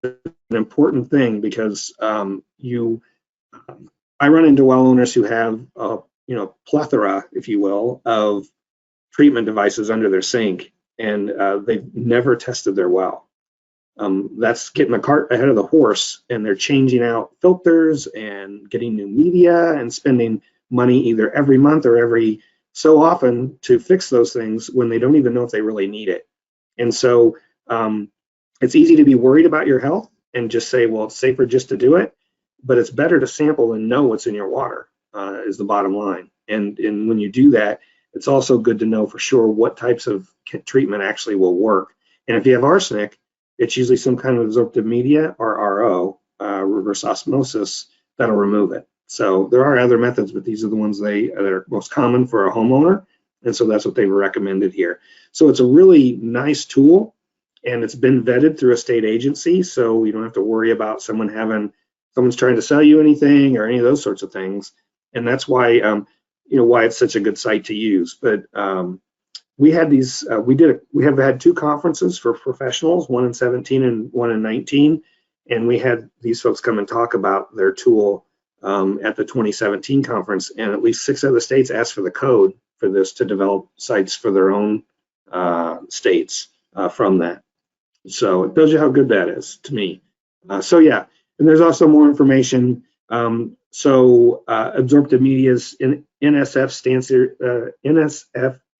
[SPEAKER 1] an important thing because I run into well owners who have you know, plethora, if you will, of treatment devices under their sink, and they've never tested their well. That's getting the cart ahead of the horse, and they're changing out filters and getting new media and spending money either every month or every so often to fix those things when they don't even know if they really need it. And so it's easy to be worried about your health and just say, well, it's safer just to do it, but it's better to sample and know what's in your water, is the bottom line. And when you do that, it's also good to know for sure what types of treatment actually will work. And if you have arsenic, it's usually some kind of absorptive media or RO, reverse osmosis, that'll remove it. So there are other methods, but these are the ones that are most common for a homeowner. And so that's what they've recommended here. So it's a really nice tool, and it's been vetted through a state agency. So you don't have to worry about someone's trying to sell you anything or any of those sorts of things. And that's why, you know, why it's such a good site to use. But we had these, we have had 2 conferences for professionals, one in 17 and one in 19. And we had these folks come and talk about their tool at the 2017 conference, and at least 6 other states asked for the code for this to develop sites for their own states. from that. So it tells you how good that is to me. So yeah, and there's also more information. Absorptive media's NSF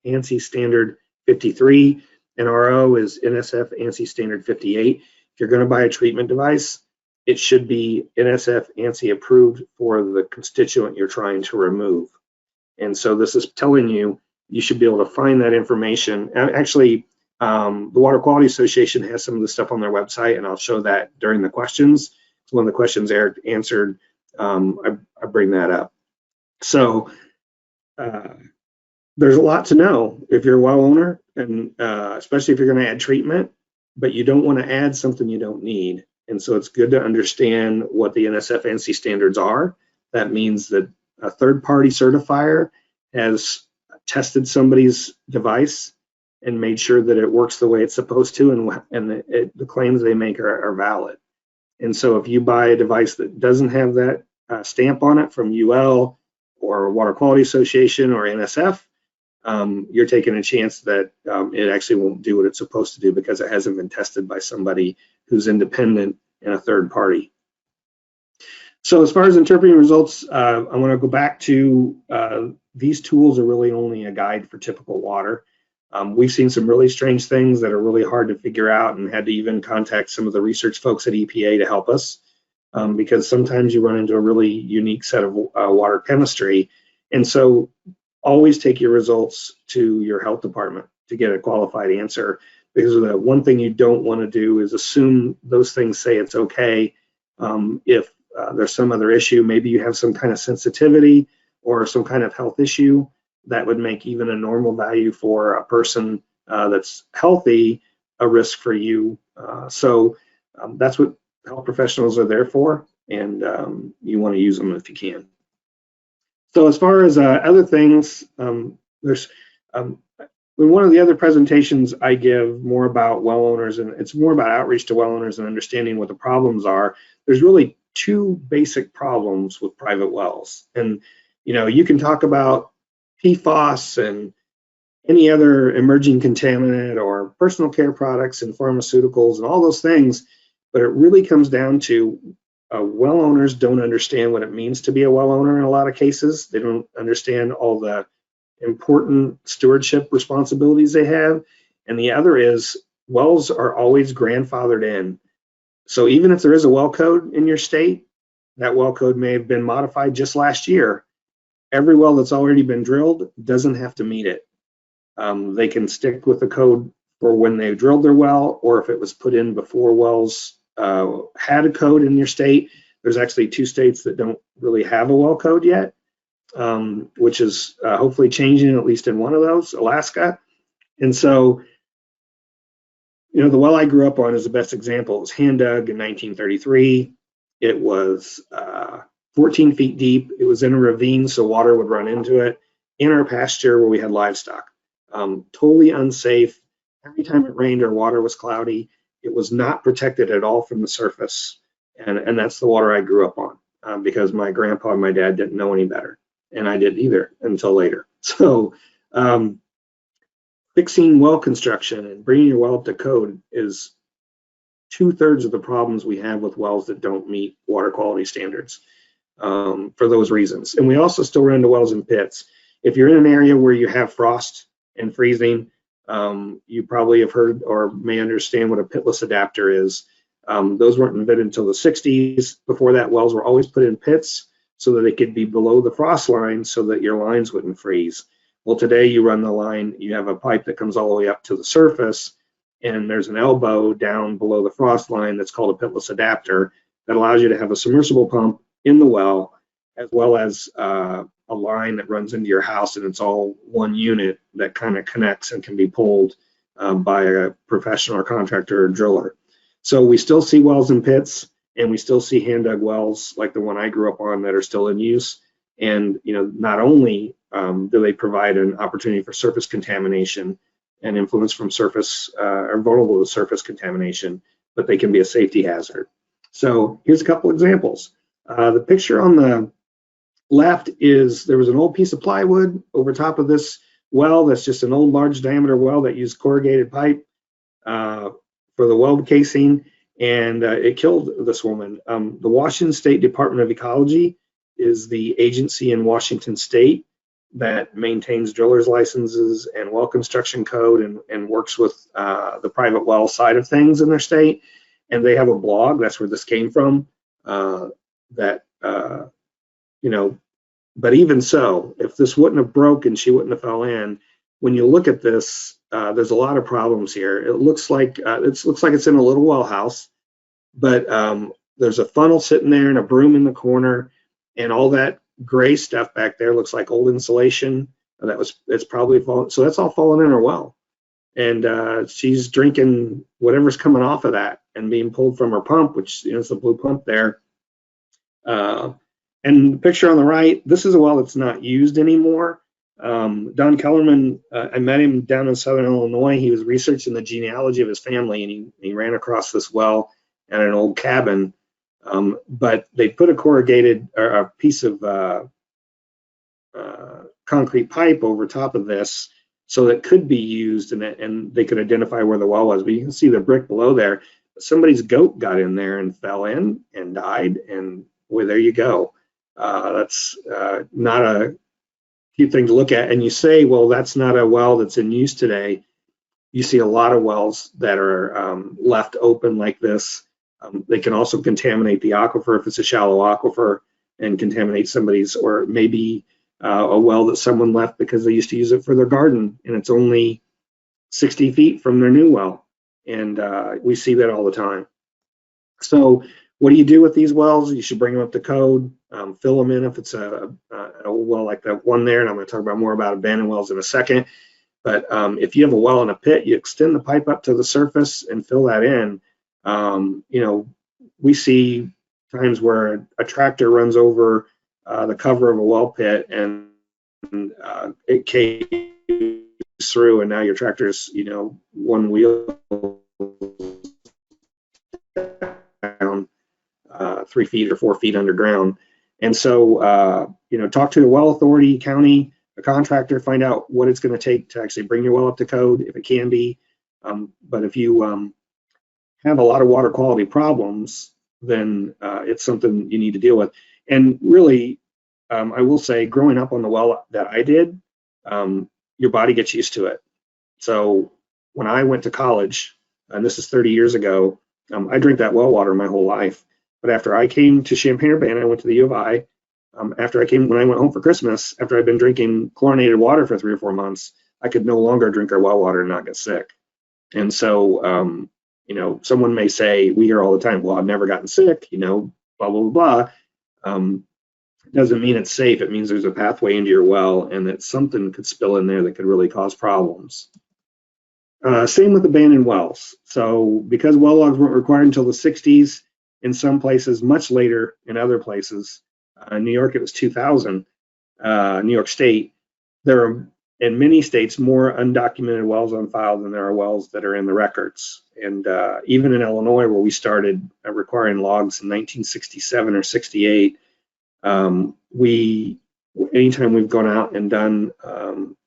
[SPEAKER 1] ANSI standard 53, and RO is NSF ANSI standard 58. If you're going to buy a treatment device, it should be NSF ANSI approved for the constituent you're trying to remove. And so this is telling you should be able to find that information. Actually, the Water Quality Association has some of the stuff on their website, and I'll show that during the questions. So when the questions are answered, I bring that up. So there's a lot to know if you're a well owner, and especially if you're going to add treatment, but you don't want to add something you don't need. And so it's good to understand what the NSF ANSI standards are. That means that a third-party certifier has tested somebody's device and made sure that it works the way it's supposed to, and the claims they make are valid. And so if you buy a device that doesn't have that stamp on it from UL or Water Quality Association or NSF, you're taking a chance that it actually won't do what it's supposed to do because it hasn't been tested by somebody who's independent and a third party. So as far as interpreting results, I want to go back to these tools are really only a guide for typical water. We've seen some really strange things that are really hard to figure out, and had to even contact some of the research folks at EPA to help us, because sometimes you run into a really unique set of water chemistry. And so always take your results to your health department to get a qualified answer, because the one thing you don't want to do is assume those things say it's okay. If there's some other issue, maybe you have some kind of sensitivity or some kind of health issue that would make even a normal value for a person that's healthy a risk for you. So that's what health professionals are there for, and you want to use them if you can. So as far as other things, there's one of the other presentations I give more about well owners, and it's more about outreach to well owners and understanding what the problems are. There's really two basic problems with private wells, and you can talk about PFAS and any other emerging contaminant or personal care products and pharmaceuticals and all those things, but it really comes down to well owners don't understand what it means to be a well owner in a lot of cases. They don't understand all the important stewardship responsibilities they have. And the other is wells are always grandfathered in. So even if there is a well code in your state, that well code may have been modified just last year. Every well that's already been drilled doesn't have to meet it. They can stick with the code for when they drilled their well, or if it was put in before wells had a code in your state. There's actually 2 states that don't really have a well code yet, which is hopefully changing, at least in one of those, Alaska. And so, the well I grew up on is the best example. It was hand dug in 1933. It was 14 feet deep. It was in a ravine, so water would run into it, in our pasture where we had livestock. Totally unsafe. Every time it rained or water was cloudy, it was not protected at all from the surface. And that's the water I grew up on, because my grandpa and my dad didn't know any better, and I didn't either until later. So fixing well construction and bringing your well up to code is 2/3 of the problems we have with wells that don't meet water quality standards, for those reasons. And we also still run into wells in pits. If you're in an area where you have frost and freezing, you probably have heard or may understand what a pitless adapter is. Those weren't invented until the 60s. Before that, wells were always put in pits so that they could be below the frost line so that your lines wouldn't freeze. Well, today you run the line, you have a pipe that comes all the way up to the surface, and there's an elbow down below the frost line that's called a pitless adapter that allows you to have a submersible pump in the well, as well as a line that runs into your house, and it's all one unit that kind of connects and can be pulled by a professional or contractor or driller. So we still see wells in pits, and we still see hand dug wells like the one I grew up on that are still in use. And not only do they provide an opportunity for surface contamination and influence from surface, are vulnerable to surface contamination, but they can be a safety hazard. So here's a couple examples. The picture on the left is there was an old piece of plywood over top of this well that's just an old large diameter well that used corrugated pipe. for the well casing, and it killed this woman. The Washington State Department of Ecology is the agency in Washington State that maintains drillers' licenses and well construction code, and works with the private well side of things in their state. And they have a blog. That's where this came from. You know, but even so, if this wouldn't have broken, she wouldn't have fell in. When you look at this, there's a lot of problems here. It looks like it's in a little well house, but there's a funnel sitting there and a broom in the corner, and all that gray stuff back there looks like old insulation. It's probably fallen. So that's all fallen in her well, and she's drinking whatever's coming off of that and being pulled from her pump, which is the blue pump there. And the picture on the right, this is a well that's not used anymore. Don Kellerman, I met him down in Southern Illinois. He was researching the genealogy of his family, and he ran across this well at an old cabin. But they put a corrugated or a piece of concrete pipe over top of this so that it could be used, and they could identify where the well was. But you can see the brick below there. Somebody's goat got in there and fell in and died, and well, there you go. That's not a cute thing to look at. And you say, well, that's not a well that's in use today. You see a lot of wells that are left open like this. They can also contaminate the aquifer if it's a shallow aquifer, and contaminate somebody's, or maybe a well that someone left because they used to use it for their garden, and it's only 60 feet from their new well. And we see that all the time. So what do you do with these wells? You should bring them up to code, fill them in if it's a well like that one there, and I'm going to talk about more about abandoned wells in a second. But if you have a well in a pit, you extend the pipe up to the surface and fill that in. You know, we see times where a tractor runs over the cover of a well pit, and it caves through, and now your tractor's, you know, one wheel down 3 feet or 4 feet underground. And so, you know, talk to the well authority, county, a contractor, find out what it's going to take to actually bring your well up to code, if it can be. But if you have a lot of water quality problems, then it's something you need to deal with. And really, I will say, growing up on the well that I did, your body gets used to it. So when I went to college, and this is 30 years ago, I drank that well water my whole life. But after I came to Champaign-Urbana, I went to the U of I. When I went home for Christmas, after I'd been drinking chlorinated water for 3 or 4 months, I could no longer drink our well water and not get sick. And so, you know, someone may say, we hear all the time, well, I've never gotten sick, you know, blah, blah, blah. It doesn't mean it's safe. It means there's a pathway into your well, and that something could spill in there that could really cause problems. Same with abandoned wells. So because well logs weren't required until the 60s, in some places, much later in other places, New York, it was 2000, New York State, there are, in many states, more undocumented wells on file than there are wells that are in the records. And even in Illinois, where we started requiring logs in 1967 or 68, anytime we've gone out and done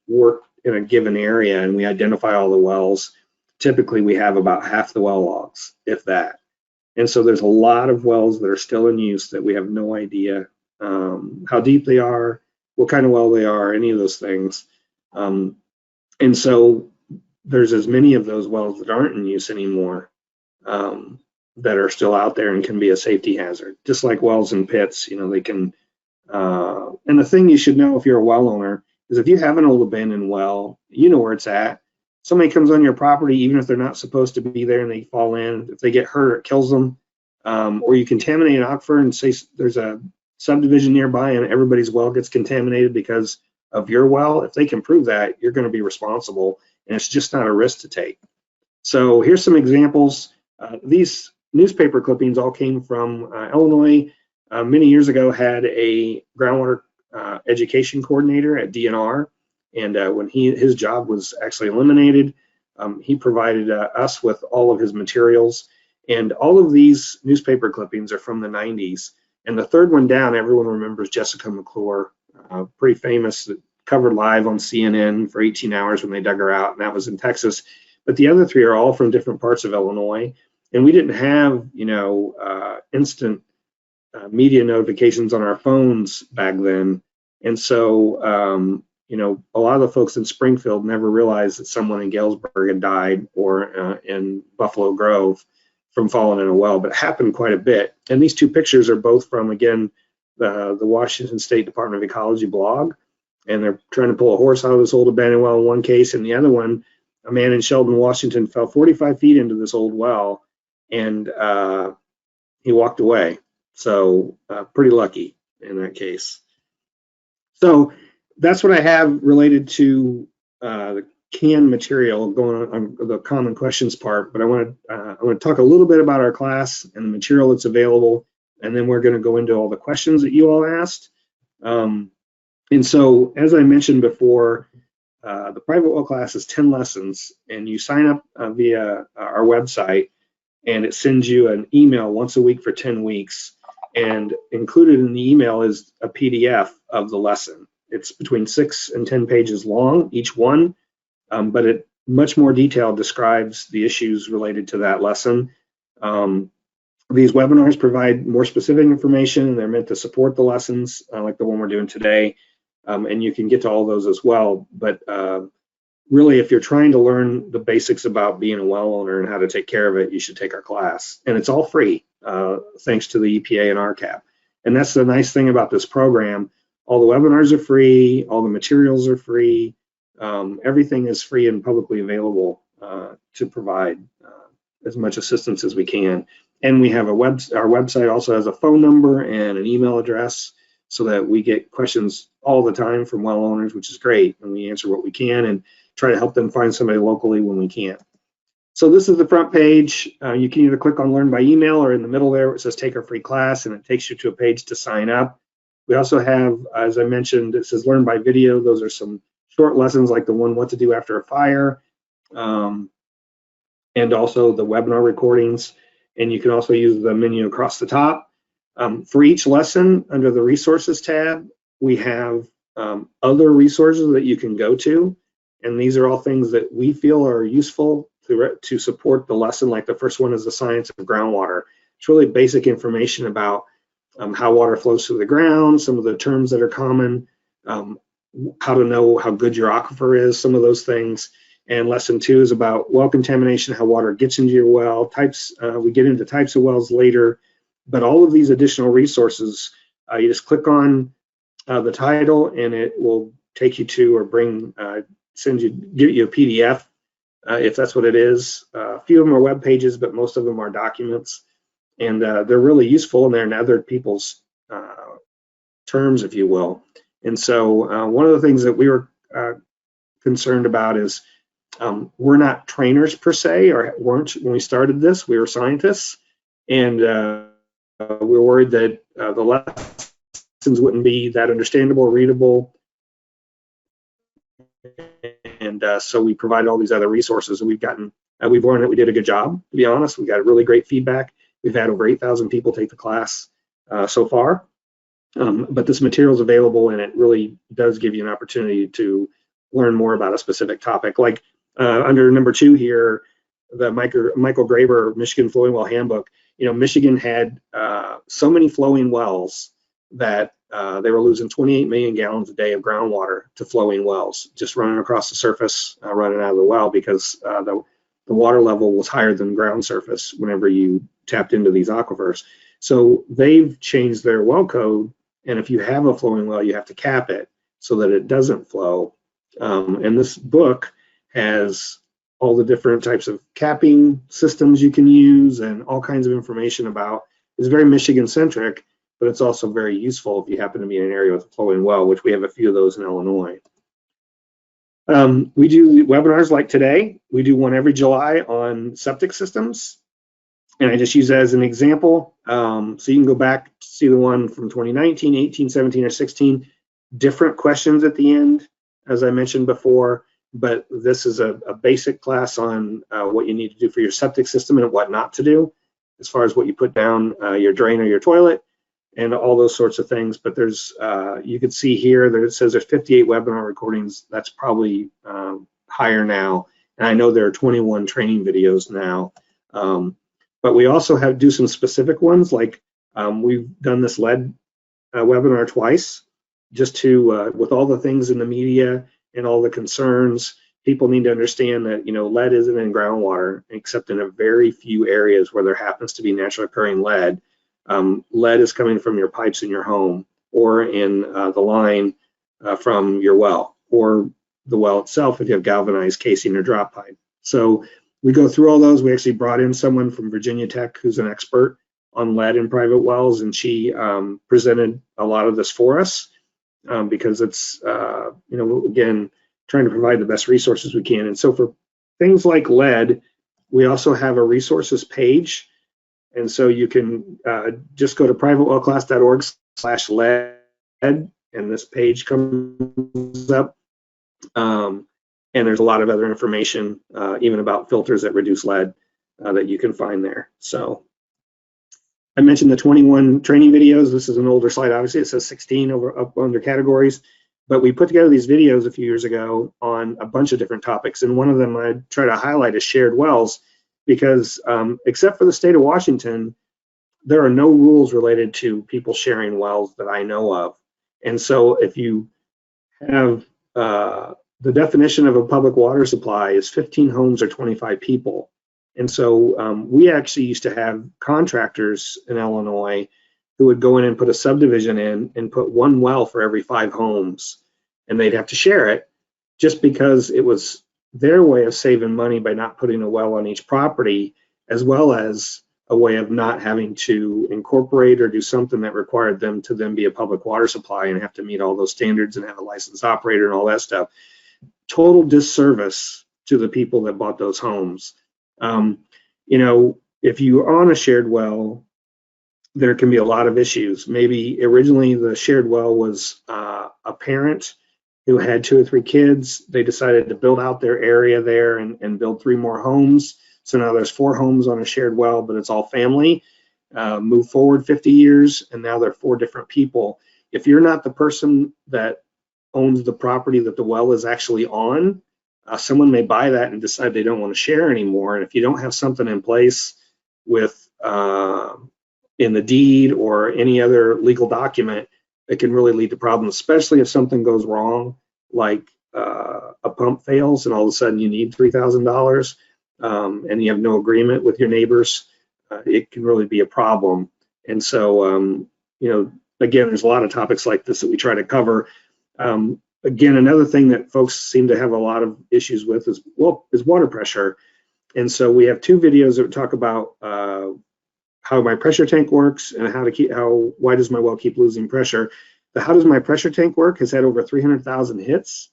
[SPEAKER 1] work in a given area and we identify all the wells, typically we have about half the well logs, if that. And so there's a lot of wells that are still in use that we have no idea how deep they are, what kind of well they are, any of those things. And so there's as many of those wells that aren't in use anymore that are still out there and can be a safety hazard. Just like wells and pits, you know, they can. And the thing you should know if you're a well owner is if you have an old abandoned well, you know where it's at. Somebody comes on your property, even if they're not supposed to be there, and they fall in, if they get hurt, it kills them. Or you contaminate an aquifer and say there's a subdivision nearby and everybody's well gets contaminated because of your well. If they can prove that, you're going to be responsible, and it's just not a risk to take. So here's some examples. These newspaper clippings all came from Illinois. Many years ago, had a groundwater education coordinator at DNR. And when his job was actually eliminated, he provided us with all of his materials. And all of these newspaper clippings are from the 90s. And the third one down, everyone remembers Jessica McClure, pretty famous, that covered live on CNN for 18 hours when they dug her out, and that was in Texas. but the other 3 are all from different parts of Illinois. And we didn't have, instant media notifications on our phones back then. And so, a lot of the folks in Springfield never realized that someone in Galesburg had died, or in Buffalo Grove, from falling in a well, but it happened quite a bit. And these 2 pictures are both from, again, the Washington State Department of Ecology blog. And they're trying to pull a horse out of this old abandoned well in one case. And the other one, a man in Sheldon, Washington, fell 45 feet into this old well, and he walked away. So pretty lucky in that case. So that's what I have related to the canned material, going on the common questions part. But I want to talk a little bit about our class and the material that's available, and then we're going to go into all the questions that you all asked. And so, as I mentioned before, the private well class is 10 lessons, and you sign up via our website, and it sends you an email once a week for 10 weeks. And included in the email is a PDF of the lesson. It's between 6 and 10 pages long, each one, but it much more detailed describes the issues related to that lesson. These webinars provide more specific information. They're meant to support the lessons, like the one we're doing today, and you can get to all those as well. But really, if you're trying to learn the basics about being a well owner and how to take care of it, you should take our class. And it's all free, thanks to the EPA and RCAP. And that's the nice thing about this program. All the webinars are free, all the materials are free, everything is free and publicly available to provide as much assistance as we can. And we have our website also has a phone number and an email address, so that we get questions all the time from well owners, which is great, and we answer what we can and try to help them find somebody locally when we can. So this is the front page. You can either click on Learn by Email, or in the middle there it says Take our free class, and it takes you to a page to sign up. We also have, as I mentioned, it says Learn by Video. Those are some short lessons like the one What to Do After a Fire, and also the webinar recordings. And you can also use the menu across the top. For each lesson, under the Resources tab, we have other resources that you can go to. And these are all things that we feel are useful to support the lesson. Like the first one is the science of groundwater. It's really basic information about how water flows through the ground, some of the terms that are common, how to know how good your aquifer is, some of those things. And lesson 2 is about well contamination, how water gets into your well. Types, we get into types of wells later, but all of these additional resources, you just click on the title and it will take you to, or give you a PDF if that's what it is. A few of them are web pages, but most of them are documents, and they're really useful, and they're in other people's terms, if you will. And so one of the things that we were concerned about is we're not trainers per se, or weren't when we started this. We were scientists, and we were worried that the lessons wouldn't be that understandable or readable. And so we provided all these other resources, and we've learned that we did a good job, to be honest. We got really great feedback. We've had over 8,000 people take the class so far. But this material is available, and it really does give you an opportunity to learn more about a specific topic. Like under number 2 here, the Michael Graber Michigan Flowing Well Handbook. Michigan had so many flowing wells that they were losing 28 million gallons a day of groundwater to flowing wells, just running across the surface, running out of the well, because the water level was higher than ground surface whenever you tapped into these aquifers. So they've changed their well code, and if you have a flowing well, you have to cap it so that it doesn't flow. And this book has all the different types of capping systems you can use and all kinds of information about. It's very Michigan centric, but it's also very useful if you happen to be in an area with a flowing well, which we have a few of those in Illinois. We do webinars like today. We do one every July on septic systems. And I just use that as an example. So you can go back to see the one from 2019, 18, 17, or 16. Different questions at the end, as I mentioned before. But this is a basic class on what you need to do for your septic system and what not to do, as far as what you put down your drain or your toilet and all those sorts of things. But there's, you can see here that it says there's 58 webinar recordings. That's probably higher now. And I know there are 21 training videos now, but we also do some specific ones, like we've done this lead webinar twice, just to with all the things in the media and all the concerns. People need to understand that, you know, lead isn't in groundwater except in a very few areas where there happens to be naturally occurring lead. Lead is coming from your pipes in your home, or in the line from your well, or the well itself if you have galvanized casing or drop pipe. So we go through all those. We actually brought in someone from Virginia Tech who's an expert on lead in private wells, and she presented a lot of this for us because it's, you know, again, trying to provide the best resources we can. And so for things like lead, we also have a resources page. And so you can just go to privatewellclass.org/lead, and this page comes up. And there's a lot of other information, even about filters that reduce lead, that you can find there. So I mentioned the 21 training videos. This is an older slide, obviously. It says 16 up under categories. But we put together these videos a few years ago on a bunch of different topics. And one of them I try to highlight is shared wells, because except for the state of Washington, there are no rules related to people sharing wells that I know of. And so if you have the definition of a public water supply is 15 homes or 25 people. And so we actually used to have contractors in Illinois who would go in and put a subdivision in and put one well for every 5 homes, and they'd have to share it just because it was their way of saving money by not putting a well on each property, as well as a way of not having to incorporate or do something that required them to then be a public water supply and have to meet all those standards and have a licensed operator and all that stuff. Total disservice to the people that bought those homes. You know, if you're on a shared well, there can be a lot of issues. Maybe originally the shared well was a parent who had 2 or 3 kids. They decided to build out their area there and build 3 more homes. So now there's 4 homes on a shared well, but it's all family. Move forward 50 years, and now there are 4 different people. If you're not the person that owns the property that the well is actually on, someone may buy that and decide they don't want to share anymore. And if you don't have something in place with in the deed or any other legal document, it can really lead to problems, especially if something goes wrong, like a pump fails and all of a sudden you need $3,000 and you have no agreement with your neighbors. It can really be a problem. And so, you know, again, there's a lot of topics like this that we try to cover. Again, another thing that folks seem to have a lot of issues with is water pressure. And so we have 2 videos that talk about how my pressure tank works and why does my well keep losing pressure. The how does my pressure tank work has had over 300,000 hits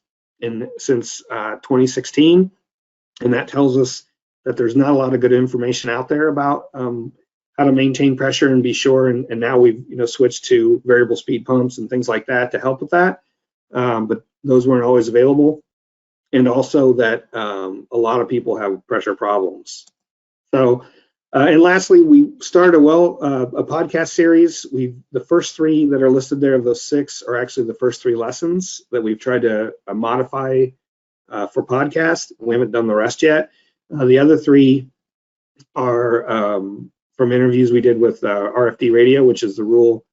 [SPEAKER 1] since 2016. And that tells us that there's not a lot of good information out there about how to maintain pressure and be sure. And now we've switched to variable speed pumps and things like that to help with that. But those weren't always available. And also that a lot of people have pressure problems. So, and lastly, we started a podcast series. The first 3 that are listed there of those 6 are actually the first 3 lessons that we've tried to modify for podcast. We haven't done the rest yet. The other 3 are from interviews we did with RFD Radio, which is the rural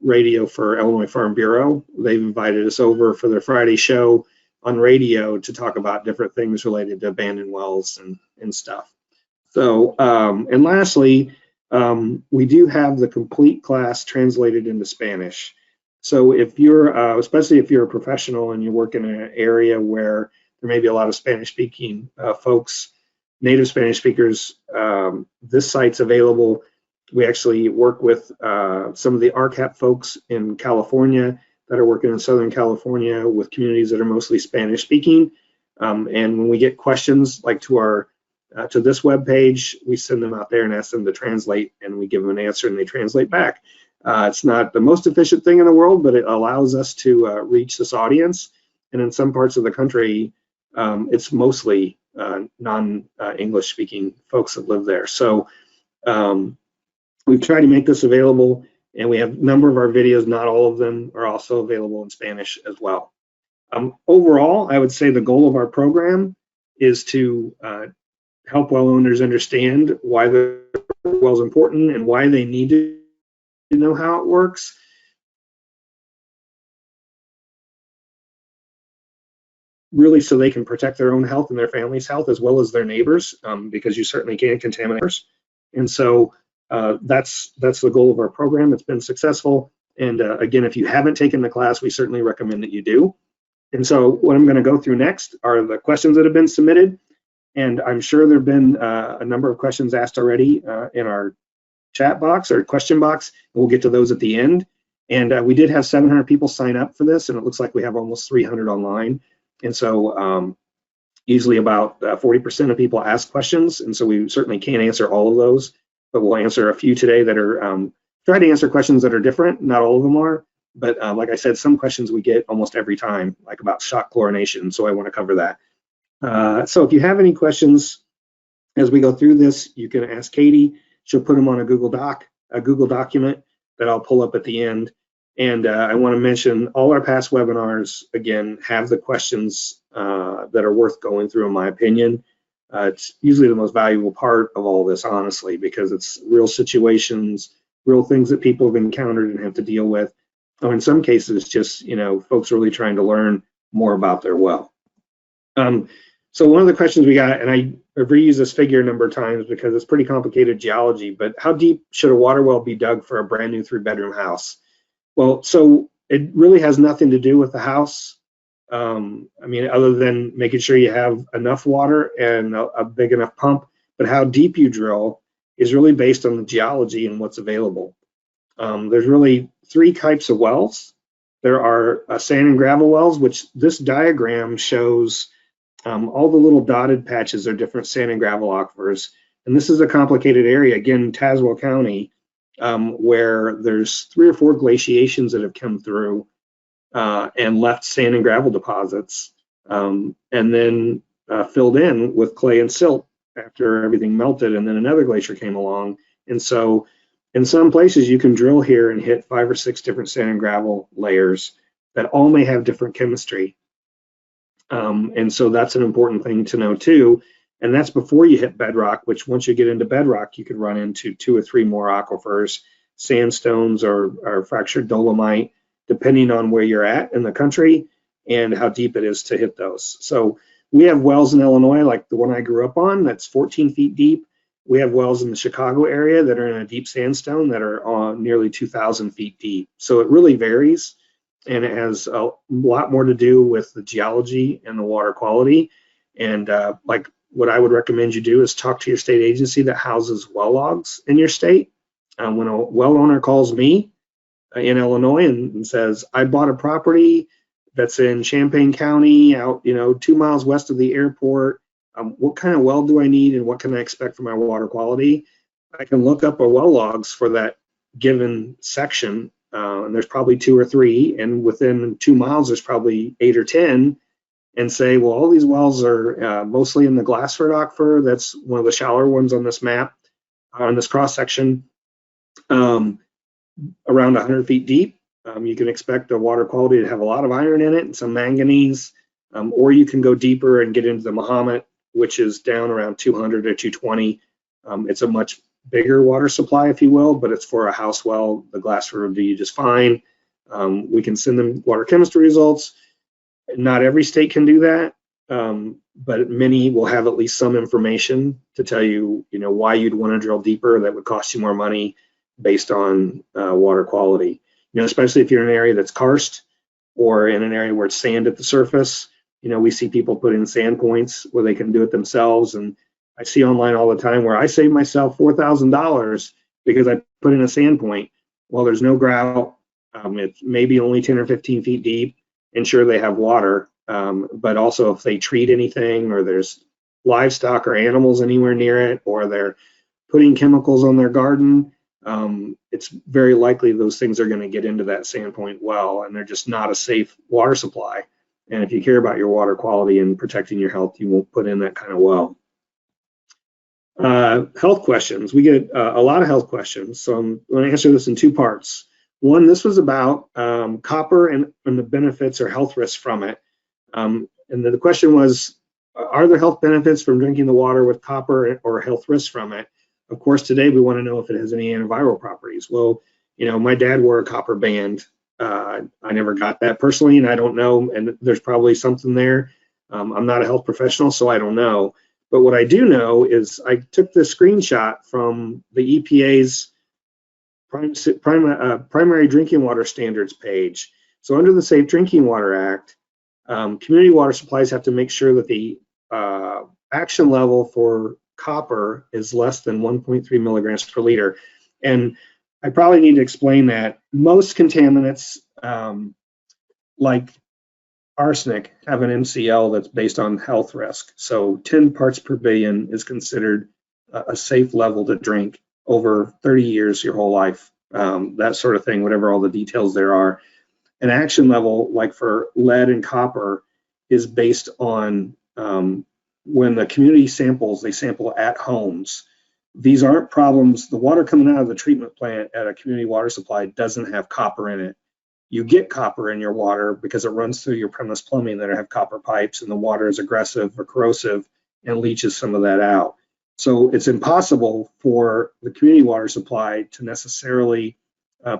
[SPEAKER 1] radio for Illinois Farm Bureau. They've invited us over for their Friday show on radio to talk about different things related to abandoned wells and stuff. So, and lastly, we do have the complete class translated into Spanish. So if you're, especially if you're a professional and you work in an area where there may be a lot of Spanish-speaking folks, native Spanish speakers, this site's available. We actually work with some of the RCAP folks in California that are working in Southern California with communities that are mostly Spanish speaking. And when we get questions like to this web page, we send them out there and ask them to translate, and we give them an answer and they translate back. It's not the most efficient thing in the world, but it allows us to reach this audience. And in some parts of the country, it's mostly non-English speaking folks that live there. So we've tried to make this available, and we have a number of our videos, not all of them, are also available in Spanish as well. Overall, I would say the goal of our program is to help well owners understand why the well is important and why they need to know how it works. Really, so they can protect their own health and their family's health as well as their neighbors, because you certainly can contaminate others. And so that's the goal of our program. It's been successful. And again, if you haven't taken the class, we certainly recommend that you do. And so what I'm going to go through next are the questions that have been submitted. And I'm sure there have been a number of questions asked already in our chat box or question box. And we'll get to those at the end. And we did have 700 people sign up for this, and it looks like we have almost 300 online. And so usually about 40% of people ask questions. And so we certainly can't answer all of those, but we'll answer a few today that are, try to answer questions that are different. Not all of them are, but like I said, some questions we get almost every time, like about shock chlorination. So I want to cover that. So if you have any questions as we go through this, you can ask Katie. She'll put them on a Google document that I'll pull up at the end. And I want to mention all our past webinars, again, have the questions that are worth going through, in my opinion. It's usually the most valuable part of all this, honestly, because it's real situations, real things that people have encountered and have to deal with. Or in some cases, just, folks really trying to learn more about their well. So one of the questions we got, and I've reused this figure a number of times because it's pretty complicated geology, but how deep should a water well be dug for a brand new 3-bedroom house? Well, so it really has nothing to do with the house. Other than making sure you have enough water and a big enough pump, but how deep you drill is really based on the geology and what's available. There's really 3 types of wells. There are sand and gravel wells, which this diagram shows all the little dotted patches are different sand and gravel aquifers. And this is a complicated area, again, Tazewell County, where there's 3 or 4 glaciations that have come through and left sand and gravel deposits, and then filled in with clay and silt after everything melted, and then another glacier came along. And so in some places you can drill here and hit 5 or 6 different sand and gravel layers that all may have different chemistry. And so that's an important thing to know too. And that's before you hit bedrock, which once you get into bedrock, you can run into 2 or 3 more aquifers, sandstones or fractured dolomite, depending on where you're at in the country and how deep it is to hit those. So we have wells in Illinois, like the one I grew up on, that's 14 feet deep. We have wells in the Chicago area that are in a deep sandstone that are on nearly 2,000 feet deep. So it really varies, and it has a lot more to do with the geology and the water quality. And like what I would recommend you do is talk to your state agency that houses well logs in your state. When a well owner calls me in Illinois and says, I bought a property that's in Champaign County out, 2 miles west of the airport, what kind of well do I need and what can I expect for my water quality? I can look up a well logs for that given section, and there's probably 2 or 3, and within 2 miles there's probably 8 or 10, and say, well, all these wells are mostly in the Glassford Aquifer. That's one of the shallower ones on this map, on this cross section, around 100 feet deep. You can expect the water quality to have a lot of iron in it and some manganese, or you can go deeper and get into the Mahomet, which is down around 200 or 220. It's a much bigger water supply, if you will, but it's for a house well. The Glassford will do just fine. We can send them water chemistry results. Not every state can do that, but many will have at least some information to tell you, why you'd want to drill deeper that would cost you more money based on water quality. Especially if you're in an area that's karst or in an area where it's sand at the surface. We see people put in sand points where they can do it themselves, and I see online all the time where I save myself $4,000 because I put in a sand point. Well, there's no grout. It's maybe only 10 or 15 feet deep. And sure, they have water, but also if they treat anything or there's livestock or animals anywhere near it, or they're putting chemicals on their garden, it's very likely those things are going to get into that sandpoint well, and they're just not a safe water supply. And if you care about your water quality and protecting your health, you won't put in that kind of well. Health questions. We get a lot of health questions, so I'm going to answer this in 2 parts. One, this was about copper and the benefits or health risks from it. And then the question was, are there health benefits from drinking the water with copper or health risks from it? Of course, today we want to know if it has any antiviral properties. Well, my dad wore a copper band. I never got that personally, and I don't know, and there's probably something there. I'm not a health professional, so I don't know. But what I do know is I took this screenshot from the EPA's primary drinking water standards page. So under the Safe Drinking Water Act, community water supplies have to make sure that the action level for copper is less than 1.3 milligrams per liter. And I probably need to explain that most contaminants, like arsenic, have an MCL that's based on health risk. So 10 parts per billion is considered a safe level to drink over 30 years, your whole life, that sort of thing, whatever all the details there are. An action level, like for lead and copper, is based on when the community samples, they sample at homes. These aren't problems. The water coming out of the treatment plant at a community water supply doesn't have copper in it. You get copper in your water because it runs through your premise plumbing that have copper pipes, and the water is aggressive or corrosive and leaches some of that out. So it's impossible for the community water supply to necessarily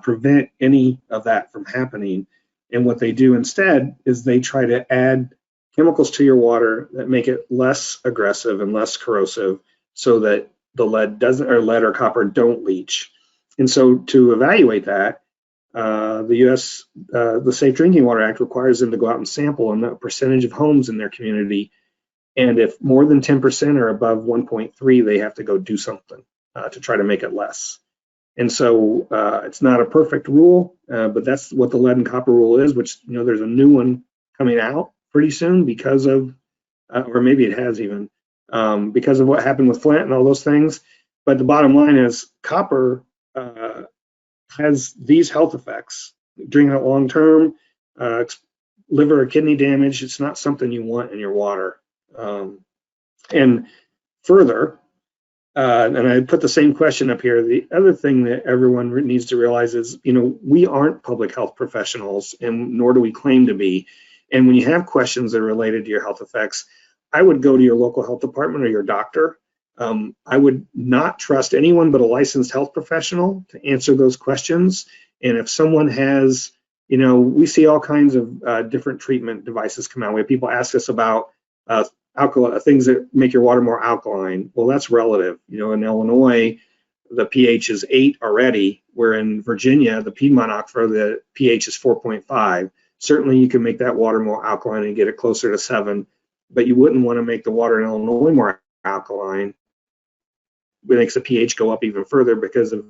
[SPEAKER 1] prevent any of that from happening. And what they do instead is they try to add chemicals to your water that make it less aggressive and less corrosive, so that the lead or copper don't leach. And so to evaluate that, the Safe Drinking Water Act requires them to go out and sample a percentage of homes in their community. And if more than 10% are above 1.3, they have to go do something to try to make it less. And so it's not a perfect rule, but that's what the lead and copper rule is, which, there's a new one coming out pretty soon because of, or maybe it has even, because of what happened with Flint and all those things. But the bottom line is copper has these health effects. Drinking it long term, liver or kidney damage, it's not something you want in your water. And further, and I put the same question up here, the other thing that everyone needs to realize is, we aren't public health professionals, and nor do we claim to be. And when you have questions that are related to your health effects, I would go to your local health department or your doctor. I would not trust anyone but a licensed health professional to answer those questions. And if someone has, we see all kinds of different treatment devices come out. We have people ask us about things that make your water more alkaline. Well, that's relative. In Illinois, the pH is 8 already, where in Virginia, the Piedmont Aquifer, the pH is 4.5. Certainly, you can make that water more alkaline and get it closer to 7, but you wouldn't want to make the water in Illinois more alkaline. It makes the pH go up even further because of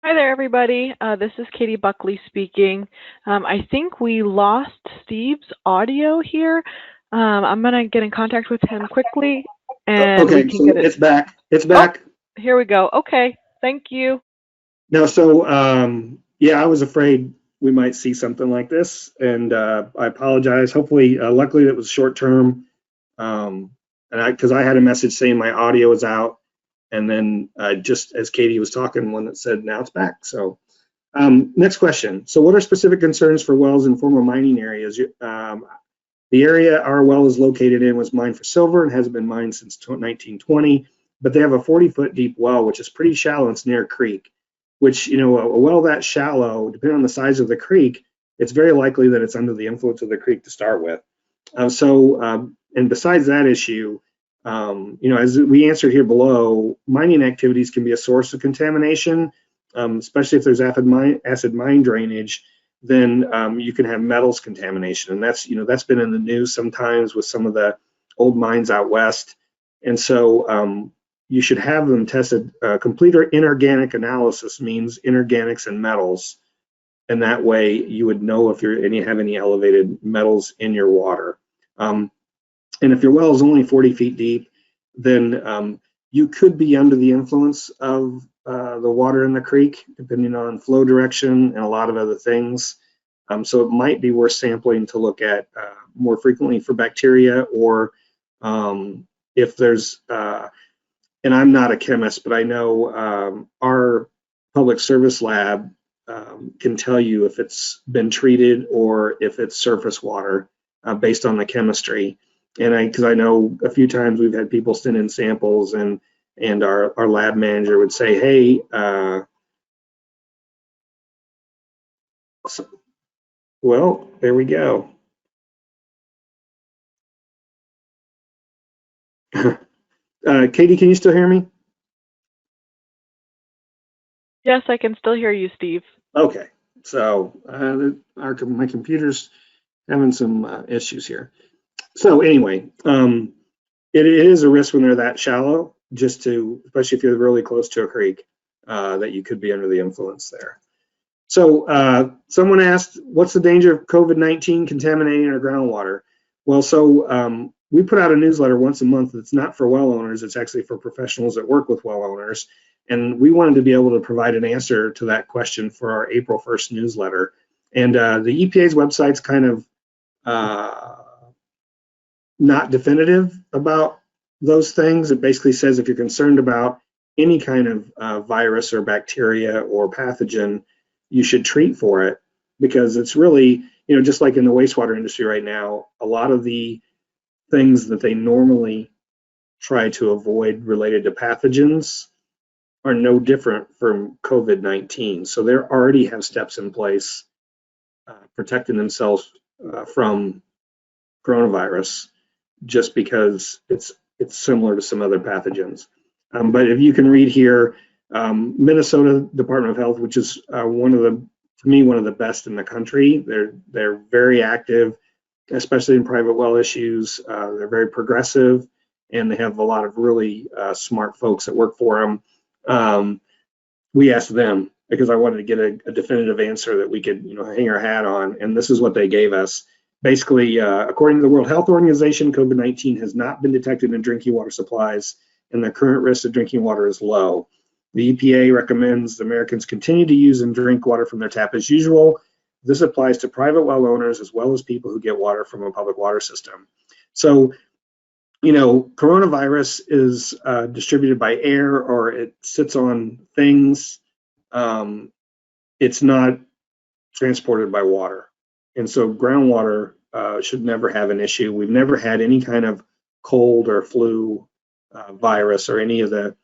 [SPEAKER 2] Hi there, everybody. This is Katie Buckley speaking. I think we lost Steve's audio here. I'm going to get in contact with him quickly, and
[SPEAKER 1] okay,
[SPEAKER 2] we can
[SPEAKER 1] so
[SPEAKER 2] get it.
[SPEAKER 1] It's back. It's back.
[SPEAKER 2] Oh, here we go. Okay, thank you.
[SPEAKER 1] No, so yeah, I was afraid we might see something like this, and I apologize. Hopefully, luckily it was short term, and because I had a message saying my audio is out. And then just as Katie was talking, one that said, now it's back. So next question. So what are specific concerns for wells in former mining areas? The area our well is located in was mined for silver and hasn't been mined since 1920, but they have a 40-foot deep well, which is pretty shallow. It's near a creek, which, a well that shallow, depending on the size of the creek, it's very likely that it's under the influence of the creek to start with. And besides that issue, as we answered here below, mining activities can be a source of contamination, especially if there's acid mine drainage. Then you can have metals contamination, and that's been in the news sometimes with some of the old mines out west. And so you should have them tested. Complete or inorganic analysis means inorganics and metals, and that way you would know if you have any elevated metals in your water. And if your well is only 40 feet deep, then you could be under the influence of the water in the creek, depending on flow direction and a lot of other things. So it might be worth sampling to look at more frequently for bacteria, or if there's and I'm not a chemist, but I know our public service lab can tell you if it's been treated or if it's surface water based on the chemistry. And because I know a few times we've had people send in samples, and our lab manager would say, hey, well, there we go. Katie, can you still hear me?
[SPEAKER 2] Yes, I can still hear you, Steve.
[SPEAKER 1] Okay, so my computer's having some issues here. So anyway, it is a risk when they're that shallow, especially if you're really close to a creek, that you could be under the influence there. So someone asked, what's the danger of COVID-19 contaminating our groundwater? Well, so we put out a newsletter once a month that's not for well owners, it's actually for professionals that work with well owners. And we wanted to be able to provide an answer to that question for our April 1st newsletter. And the EPA's website's kind of not definitive about those things. It basically says if you're concerned about any kind of virus or bacteria or pathogen, you should treat for it, because it's really, just like in the wastewater industry right now, a lot of the things that they normally try to avoid related to pathogens are no different from COVID-19. So they already have steps in place protecting themselves from coronavirus, just because it's similar to some other pathogens. But if you can read here, Minnesota Department of Health, which is one of the best in the country. They're very active, especially in private well issues. They're very progressive, and they have a lot of really smart folks that work for them. We asked them because I wanted to get a definitive answer that we could, hang our hat on, and this is what they gave us. Basically, according to the World Health Organization, COVID-19 has not been detected in drinking water supplies, and the current risk of drinking water is low. The EPA recommends Americans continue to use and drink water from their tap as usual. This applies to private well owners as well as people who get water from a public water system. So, coronavirus is distributed by air, or it sits on things. It's not transported by water. And so groundwater should never have an issue. We've never had any kind of cold or flu virus or any of the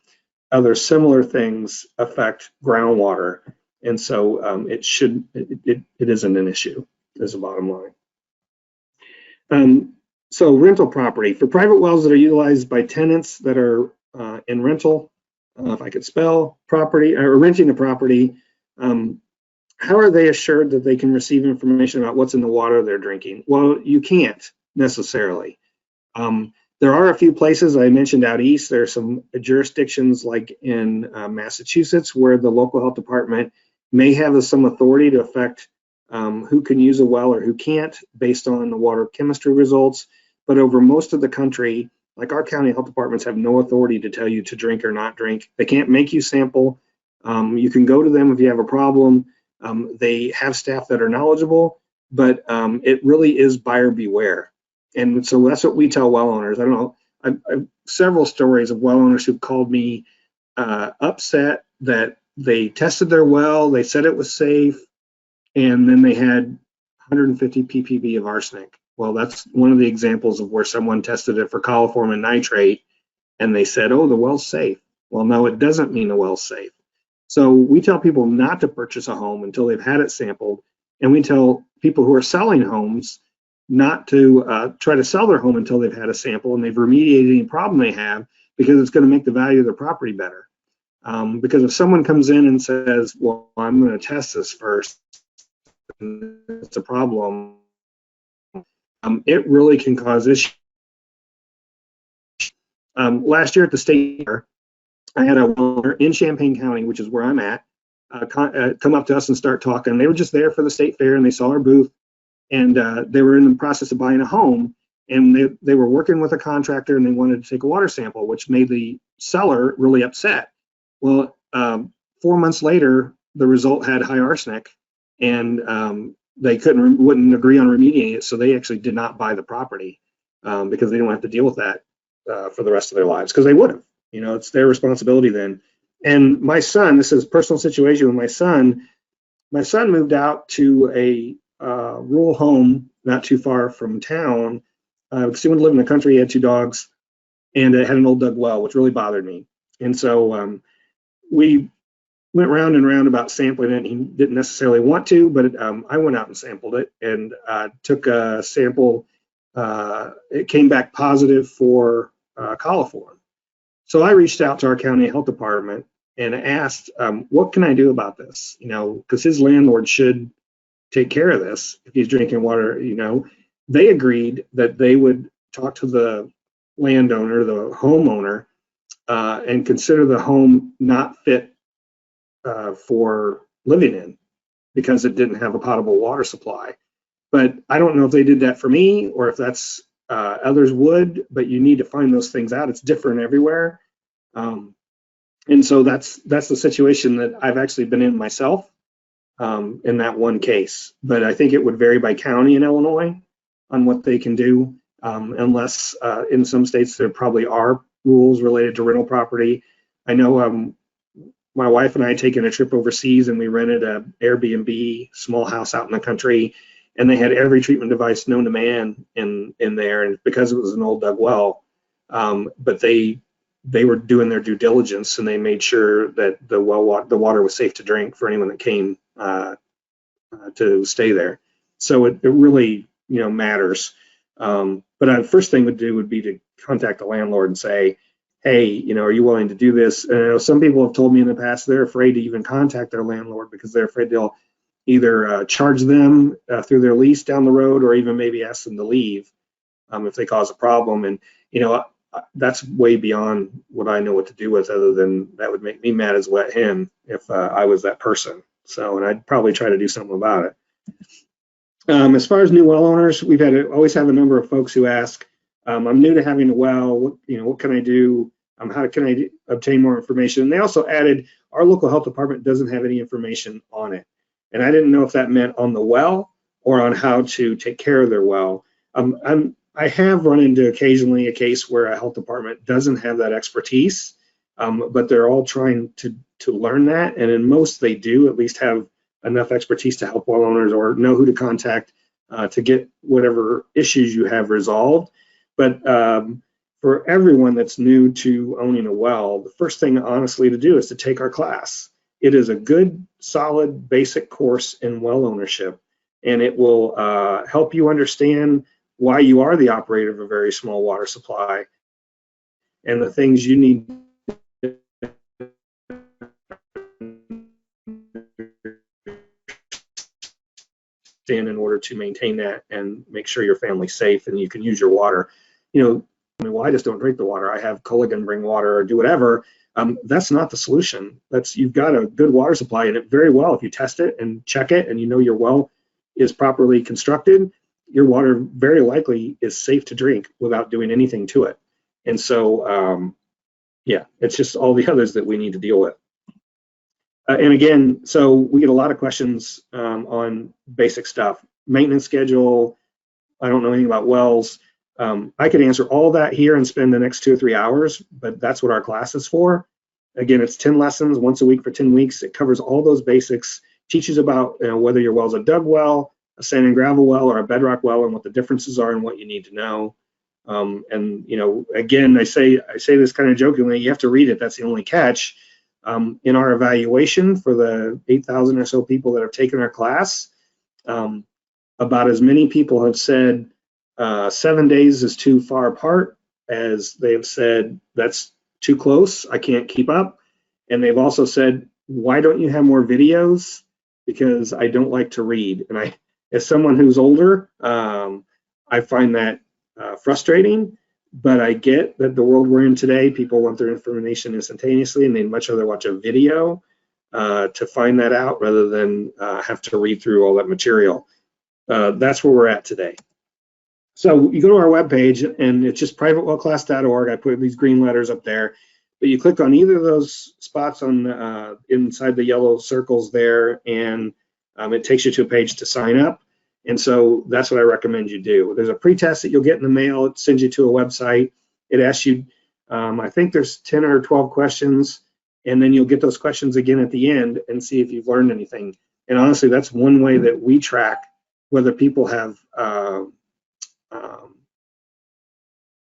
[SPEAKER 1] other similar things affect groundwater. And so it isn't an issue, is the bottom line. So rental property. For private wells that are utilized by tenants that are in rental, if I could spell, property, or renting the property, how are they assured that they can receive information about what's in the water they're drinking? Well, you can't necessarily. There are a few places I mentioned out east. There are some jurisdictions like in Massachusetts where the local health department may have some authority to affect who can use a well or who can't based on the water chemistry results. But over most of the country, like our county health departments have no authority to tell you to drink or not drink. They can't make you sample. You can go to them if you have a problem. They have staff that are knowledgeable, but it really is buyer beware. And so that's what we tell well owners. I don't know, I've several stories of well owners who've called me upset that they tested their well, they said it was safe, and then they had 150 ppb of arsenic. Well, that's one of the examples of where someone tested it for coliform and nitrate, and they said, oh, the well's safe. Well, no, it doesn't mean the well's safe. So we tell people not to purchase a home until they've had it sampled, and we tell people who are selling homes not to try to sell their home until they've had a sample and they've remediated any problem they have, because it's going to make the value of their property better. Because if someone comes in and says, well, I'm going to test this first, and it's a problem, it really can cause issues. Last year at the state fair, I had a well owner in Champaign County, which is where I'm at, come up to us and start talking. They were just there for the state fair, and they saw our booth, and they were in the process of buying a home, and they were working with a contractor, and they wanted to take a water sample, which made the seller really upset. Well, 4 months later, the result had high arsenic, and they wouldn't agree on remediating it, so they actually did not buy the property because they didn't have to deal with that for the rest of their lives, because they would have. You know, it's their responsibility then. And my son, this is a personal situation with my son. My son moved out to a rural home not too far from town because he wanted to live in the country. He had 2 dogs, and it had an old dug well, which really bothered me. And so we went round and round about sampling it. He didn't necessarily want to, but I went out and sampled it and took a sample. It came back positive for coliform. So I reached out to our county health department and asked, what can I do about this? You know, because his landlord should take care of this if he's drinking water. You know, they agreed that they would talk to the landowner, the homeowner, and consider the home not fit for living in because it didn't have a potable water supply. But I don't know if they did that for me or if that's others would, but you need to find those things out. It's different everywhere. And so that's the situation that I've actually been in myself in that one case. But I think it would vary by county in Illinois on what they can do, unless in some states there probably are rules related to rental property. I know my wife and I had taken a trip overseas and we rented an Airbnb small house out in the country, and they had every treatment device known to man in there, and because it was an old dug well, but they were doing their due diligence and they made sure that the water was safe to drink for anyone that came to stay there. So it really, you know, matters. But the first thing would be to contact the landlord and say, hey, you know, are you willing to do this? And I know some people have told me in the past they're afraid to even contact their landlord because they're afraid they'll either charge them through their lease down the road or even maybe ask them to leave if they cause a problem. And, you know, that's way beyond what I know what to do with, other than that would make me mad as wet hen if I was that person. So, and I'd probably try to do something about it. As far as new well owners, we've always have a number of folks who ask, I'm new to having a well, what can I do? How can I obtain more information? And they also added, our local health department doesn't have any information on it. And I didn't know if that meant on the well or on how to take care of their well. I have run into occasionally a case where a health department doesn't have that expertise, but they're all trying to learn that. And in most, they do at least have enough expertise to help well owners or know who to contact to get whatever issues you have resolved. But for everyone that's new to owning a well, the first thing honestly to do is to take our class. It is a good, solid, basic course in well ownership, and it will help you understand why you are the operator of a very small water supply and the things you need in order to maintain that and make sure your family's safe and you can use your water. You know, I mean, well, I just don't drink the water. I have Culligan bring water or do whatever. That's not the solution. You've got a good water supply, and it very well, if you test it and check it and you know your well is properly constructed, your water very likely is safe to drink without doing anything to it. And so, yeah, it's just all the others that we need to deal with. And again, so we get a lot of questions on basic stuff. Maintenance schedule, I don't know anything about wells. I could answer all that here and spend the next 2 or 3 hours, but that's what our class is for. Again, it's 10 lessons, once a week for 10 weeks. It covers all those basics, teaches about whether your well's a dug well, a sand and gravel well, or a bedrock well, and what the differences are and what you need to know. And again, I say this kind of jokingly, you have to read it, that's the only catch. In our evaluation for the 8,000 or so people that have taken our class, about as many people have said 7 days is too far apart as they have said that's too close, I can't keep up. And they've also said, why don't you have more videos? Because I don't like to read. And as someone who's older, I find that frustrating. But I get that the world we're in today, people want their information instantaneously, and they'd much rather watch a video to find that out rather than have to read through all that material. That's where we're at today. So you go to our webpage, and it's just privatewellclass.org. I put these green letters up there, but you click on either of those spots on inside the yellow circles there, and it takes you to a page to sign up. And so that's what I recommend you do. There's a pretest that you'll get in the mail. It sends you to a website. It asks you I think there's 10 or 12 questions, and then you'll get those questions again at the end and see if you've learned anything. And honestly, that's one way that we track whether people have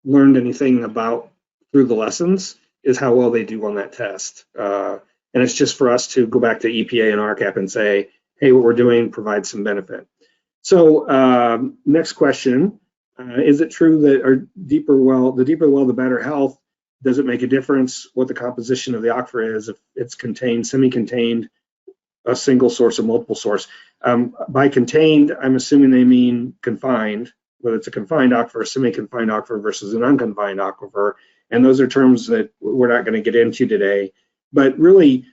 [SPEAKER 1] learned anything about through the lessons, is how well they do on that test. And it's just for us to go back to EPA and RCAP and say, hey, what we're doing provides some benefit. So next question, is it true that the deeper the well, the better health? Does it make a difference what the composition of the aquifer is, if it's contained, semi-contained, a single source or multiple source? By contained, I'm assuming they mean confined, whether it's a confined aquifer, a semi-confined aquifer versus an unconfined aquifer. And those are terms that we're not going to get into today. But really,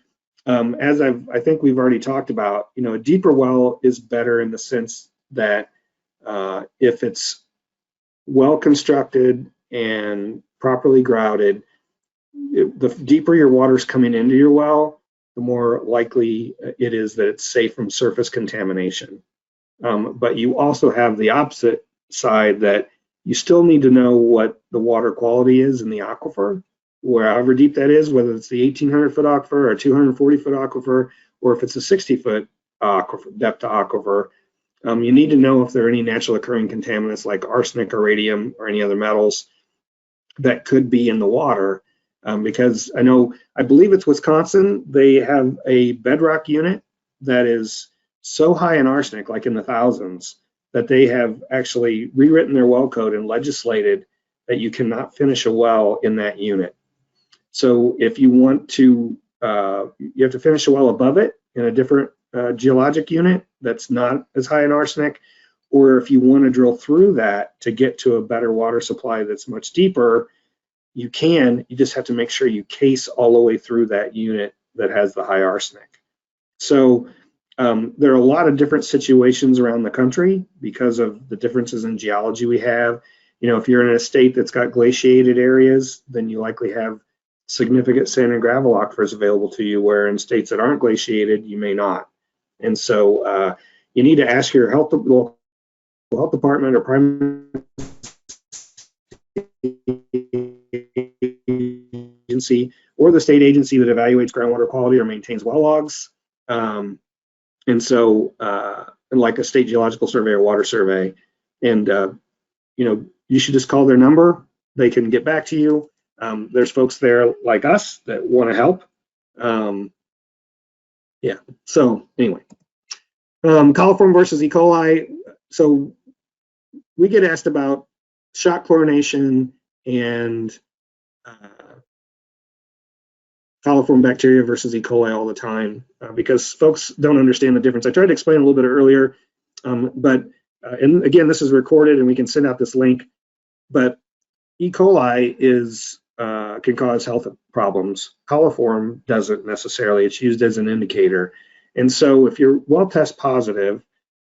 [SPEAKER 1] as I think we've already talked about, a deeper well is better in the sense that if it's well constructed and properly grouted, the deeper your water's coming into your well, the more likely it is that it's safe from surface contamination. But you also have the opposite side, that you still need to know what the water quality is in the aquifer, wherever deep that is, whether it's the 1,800-foot aquifer or 240-foot aquifer, or if it's a 60-foot depth aquifer. You need to know if there are any natural occurring contaminants like arsenic or radium or any other metals that could be in the water. Because I believe it's Wisconsin, they have a bedrock unit that is so high in arsenic, like in the thousands, that they have actually rewritten their well code and legislated that you cannot finish a well in that unit. So if you want to, you have to finish a well above it in a different geologic unit that's not as high in arsenic, or if you want to drill through that to get to a better water supply that's much deeper, you just have to make sure you case all the way through that unit that has the high arsenic. So there are a lot of different situations around the country because of the differences in geology we have. If you're in a state that's got glaciated areas, then you likely have significant sand and gravel aquifers available to you, where in states that aren't glaciated, you may not. And so you need to ask your local health department or primary agency or the state agency that evaluates groundwater quality or maintains well logs. And so, like a state geological survey or water survey, and you should just call their number. They can get back to you. There's folks there like us that want to help. Yeah. So anyway, coliform versus E. coli. So we get asked about shock chlorination and coliform bacteria versus E. coli all the time because folks don't understand the difference. I tried to explain a little bit earlier, but and again, this is recorded and we can send out this link, but E. coli can cause health problems. Coliform doesn't necessarily. It's used as an indicator. And so if you're well test positive,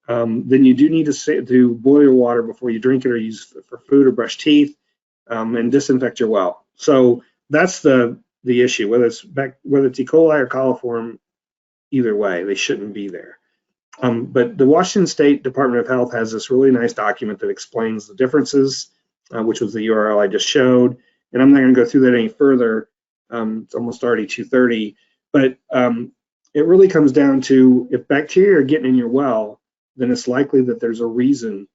[SPEAKER 1] then you do need to boil your water before you drink it or use for food or brush teeth, and disinfect your well. So that's the issue, whether it's E. coli or coliform, either way, they shouldn't be there. But the Washington State Department of Health has this really nice document that explains the differences, which was the URL I just showed. And I'm not going to go through that any further. It's almost already 2:30. But it really comes down to, if bacteria are getting in your well, then it's likely that there's a reason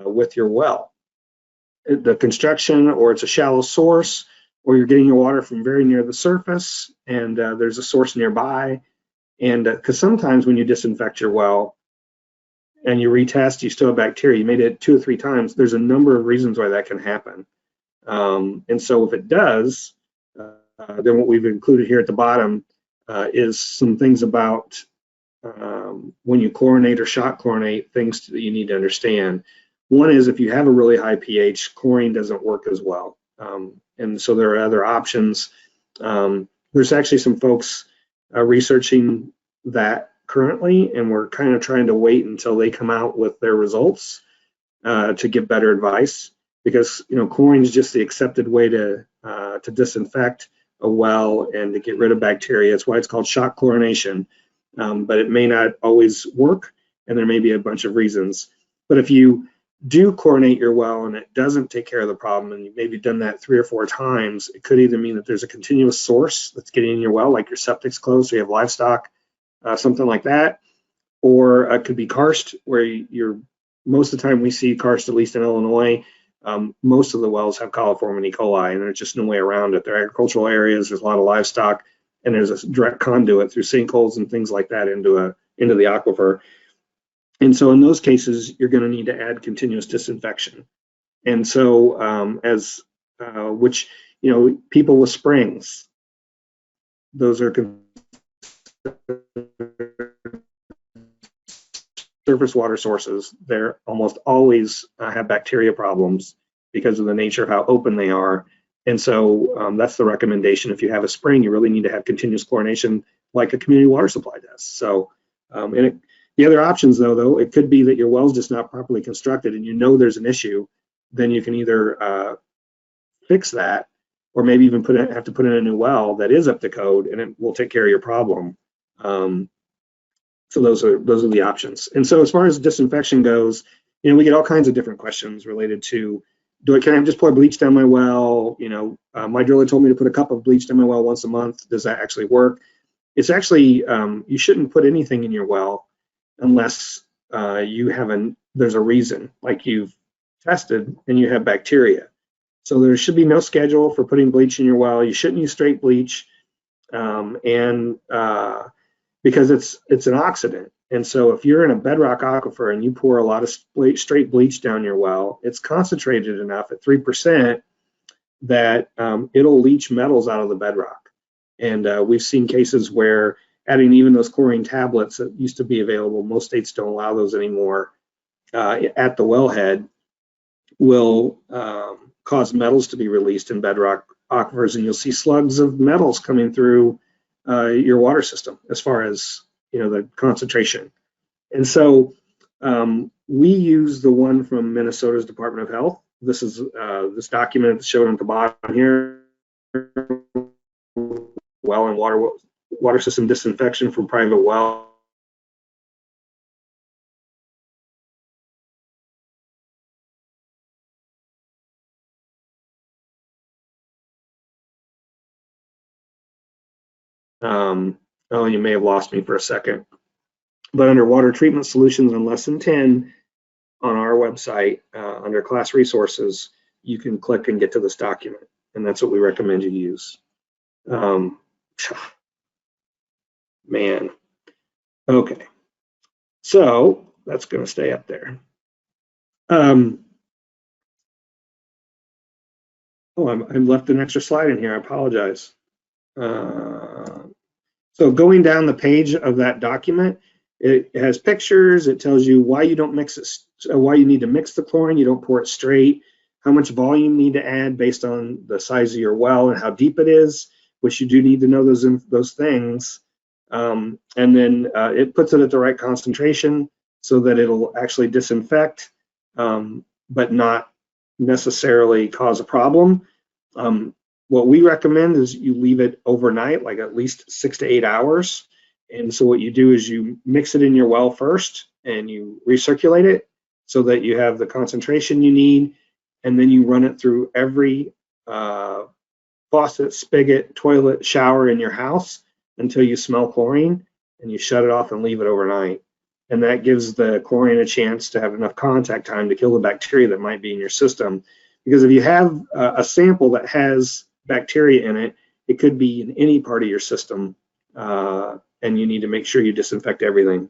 [SPEAKER 1] with your well. The construction, or it's a shallow source, or you're getting your water from very near the surface and there's a source nearby. And because sometimes when you disinfect your well and you retest, you still have bacteria. You made it 2 or 3 times. There's a number of reasons why that can happen. And so if it does, then what we've included here at the bottom is some things about when you chlorinate or shock chlorinate, things that you need to understand. One is, if you have a really high pH, chlorine doesn't work as well. And so there are other options. There's actually some folks researching that currently, and we're kind of trying to wait until they come out with their results to give better advice, because chlorine is just the accepted way to disinfect a well and to get rid of bacteria. That's why it's called shock chlorination, but it may not always work, and there may be a bunch of reasons. But if you do chlorinate your well and it doesn't take care of the problem, and you've maybe done that 3 or 4 times, it could either mean that there's a continuous source that's getting in your well, like your septic's closed, so you have livestock, something like that, or it could be karst, where you're most of the time we see karst, at least in Illinois, most of the wells have coliform and E. coli, and there's just no way around it. They're agricultural areas, there's a lot of livestock, and there's a direct conduit through sinkholes and things like that into the aquifer. And so in those cases, you're going to need to add continuous disinfection. And so which, people with springs, those are surface water sources. They're almost always have bacteria problems because of the nature of how open they are. And so that's the recommendation. If you have a spring, you really need to have continuous chlorination like a community water supply does. So, the other options, though, it could be that your well's just not properly constructed and there's an issue. Then you can either fix that, or maybe even have to put in a new well that is up to code, and it will take care of your problem. So those are the options. And so as far as disinfection goes, we get all kinds of different questions related to, can I just pour bleach down my well? My driller told me to put a cup of bleach down my well once a month. Does that actually work? It's actually, you shouldn't put anything in your well unless there's a reason, like you've tested and you have bacteria. So there should be no schedule for putting bleach in your well. You shouldn't use straight bleach, because it's an oxidant. And so if you're in a bedrock aquifer and you pour a lot of straight bleach down your well, it's concentrated enough at 3% that it'll leach metals out of the bedrock. And we've seen cases where adding even those chlorine tablets that used to be available, most states don't allow those anymore, at the wellhead, will cause metals to be released in bedrock aquifers, and you'll see slugs of metals coming through your water system as far as the concentration. And so we use the one from Minnesota's Department of Health. This is this document shown at the bottom here. Well and water system disinfection from private well. Oh, you may have lost me for a second. But under water treatment solutions on lesson 10 on our website, under class resources, you can click and get to this document. And that's what we recommend you use. Man. Okay. So that's going to stay up there. Oh, I left an extra slide in here. I apologize. So going down the page of that document, it has pictures. It tells you why you don't mix it, why you need to mix the chlorine. You don't pour it straight. How much volume you need to add based on the size of your well and how deep it is, which you do need to know those things. And then it puts it at the right concentration so that it'll actually disinfect, but not necessarily cause a problem. What we recommend is you leave it overnight, like at least 6 to 8 hours. And so what you do is you mix it in your well first and you recirculate it so that you have the concentration you need. And then you run it through every faucet, spigot, toilet, shower in your house until you smell chlorine, and you shut it off and leave it overnight. And that gives the chlorine a chance to have enough contact time to kill the bacteria that might be in your system. Because if you have a sample that has bacteria in it, it could be in any part of your system, and you need to make sure you disinfect everything.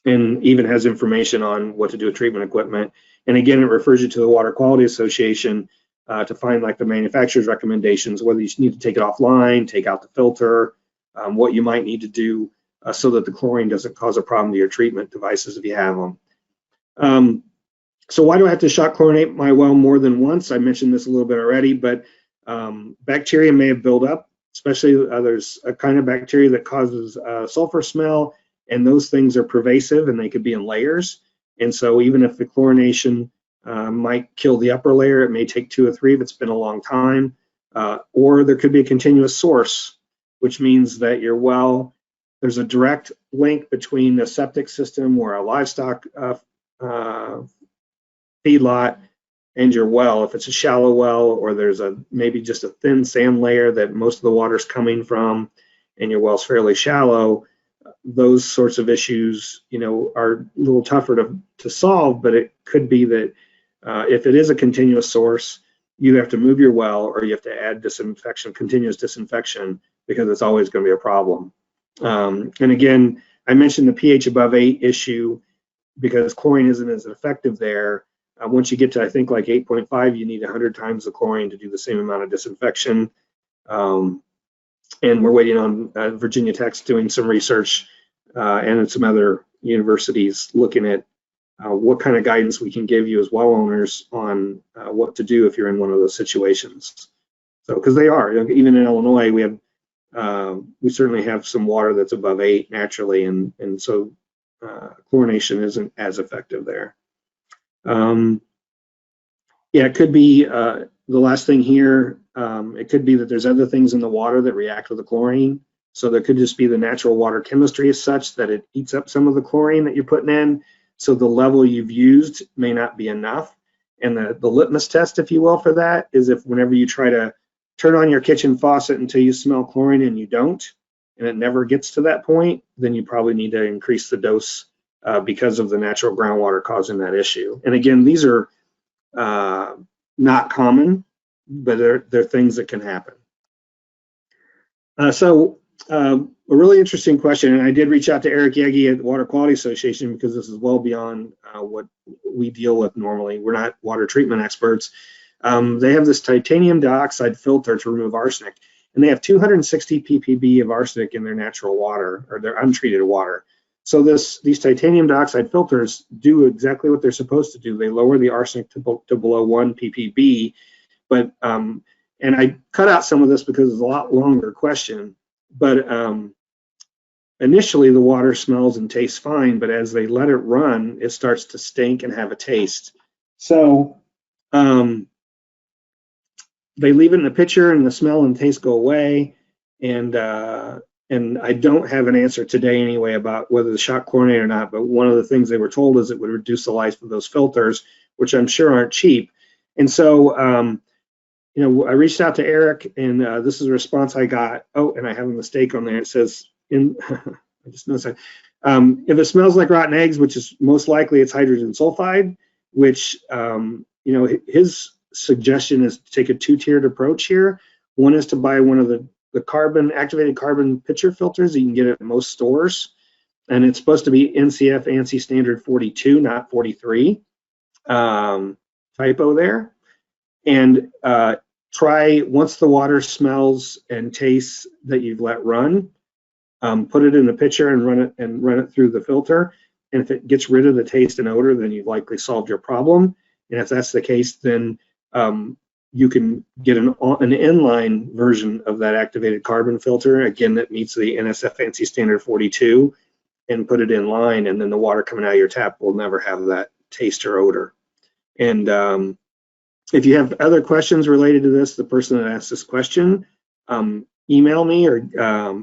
[SPEAKER 1] And even has information on what to do with treatment equipment. And again, it refers you to the Water Quality Association to find like the manufacturer's recommendations, whether you need to take it offline, take out the filter, what you might need to do so that the chlorine doesn't cause a problem to your treatment devices if you have them. So why do I have to shock chlorinate my well more than once? I mentioned this a little bit already, but bacteria may have built up, especially there's a kind of bacteria that causes sulfur smell, and those things are pervasive and they could be in layers. And so even if the chlorination might kill the upper layer, it may take 2 or 3 if it's been a long time, or there could be a continuous source, which means that your well, there's a direct link between the septic system or a livestock feedlot and your well. If it's a shallow well, or there's maybe just a thin sand layer that most of the water's coming from, and your well's fairly shallow, those sorts of issues, are a little tougher to solve. But it could be that if it is a continuous source, you have to move your well, or you have to add disinfection, continuous disinfection, because it's always going to be a problem. And again, I mentioned the pH above 8 issue because chlorine isn't as effective there. Once you get to, I think, like 8.5, you need 100 times the chlorine to do the same amount of disinfection. And we're waiting on Virginia Tech's doing some research and some other universities looking at what kind of guidance we can give you as well owners on what to do if you're in one of those situations. So, because they are, even in Illinois, we certainly have some water that's above 8 naturally, and so chlorination isn't as effective there. Yeah, it could be the last thing here. It could be that there's other things in the water that react with the chlorine. So there could just be the natural water chemistry is such that it eats up some of the chlorine that you're putting in. So the level you've used may not be enough. And the litmus test, if you will, for that is if whenever you try to turn on your kitchen faucet until you smell chlorine and you don't, and it never gets to that point, then you probably need to increase the dose because of the natural groundwater causing that issue. And again, these are not common, but they're things that can happen. A really interesting question, and I did reach out to Eric Yegi at the Water Quality Association because this is well beyond what we deal with normally. We're not water treatment experts. They have this titanium dioxide filter to remove arsenic, and they have 260 ppb of arsenic in their natural water, or their untreated water. So these titanium dioxide filters do exactly what they're supposed to do. They lower the arsenic to below 1 ppb. But and I cut out some of this because it's a lot longer question. But initially the water smells and tastes fine, but as they let it run, it starts to stink and have a taste. So they leave it in the pitcher, and the smell and taste go away. And I don't have an answer today anyway about whether the shot chlorinate or not, but one of the things they were told is it would reduce the life of those filters, which I'm sure aren't cheap. And so, I reached out to Eric, and this is a response I got. Oh, and I have a mistake on there. It says, I just noticed that. If it smells like rotten eggs, which is most likely it's hydrogen sulfide, which, his suggestion is to take a two-tiered approach here. One is to buy one of the activated carbon pitcher filters that you can get at most stores, and it's supposed to be NCF ANSI standard 42, not 43. Typo there. And try, once the water smells and tastes that you've let run, put it in the pitcher and run it through the filter. And if it gets rid of the taste and odor, then you've likely solved your problem. And if that's the case, then you can get an inline version of that activated carbon filter, again, that meets the NSF ANSI standard 42, and put it in line, and then the water coming out of your tap will never have that taste or odor. And if you have other questions related to this, the person that asked this question, email me, or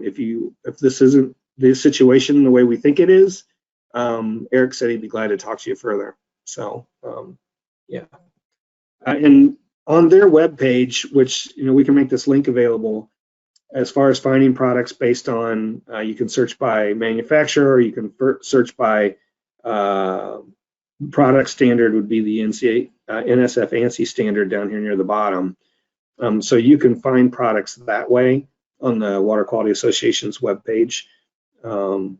[SPEAKER 1] if this isn't the situation the way we think it is, Eric said he'd be glad to talk to you further. So yeah. And on their webpage, which we can make this link available, as far as finding products based on, you can search by manufacturer, or you can search by product standard would be the NSF ANSI standard down here near the bottom. So you can find products that way on the Water Quality Association's webpage. And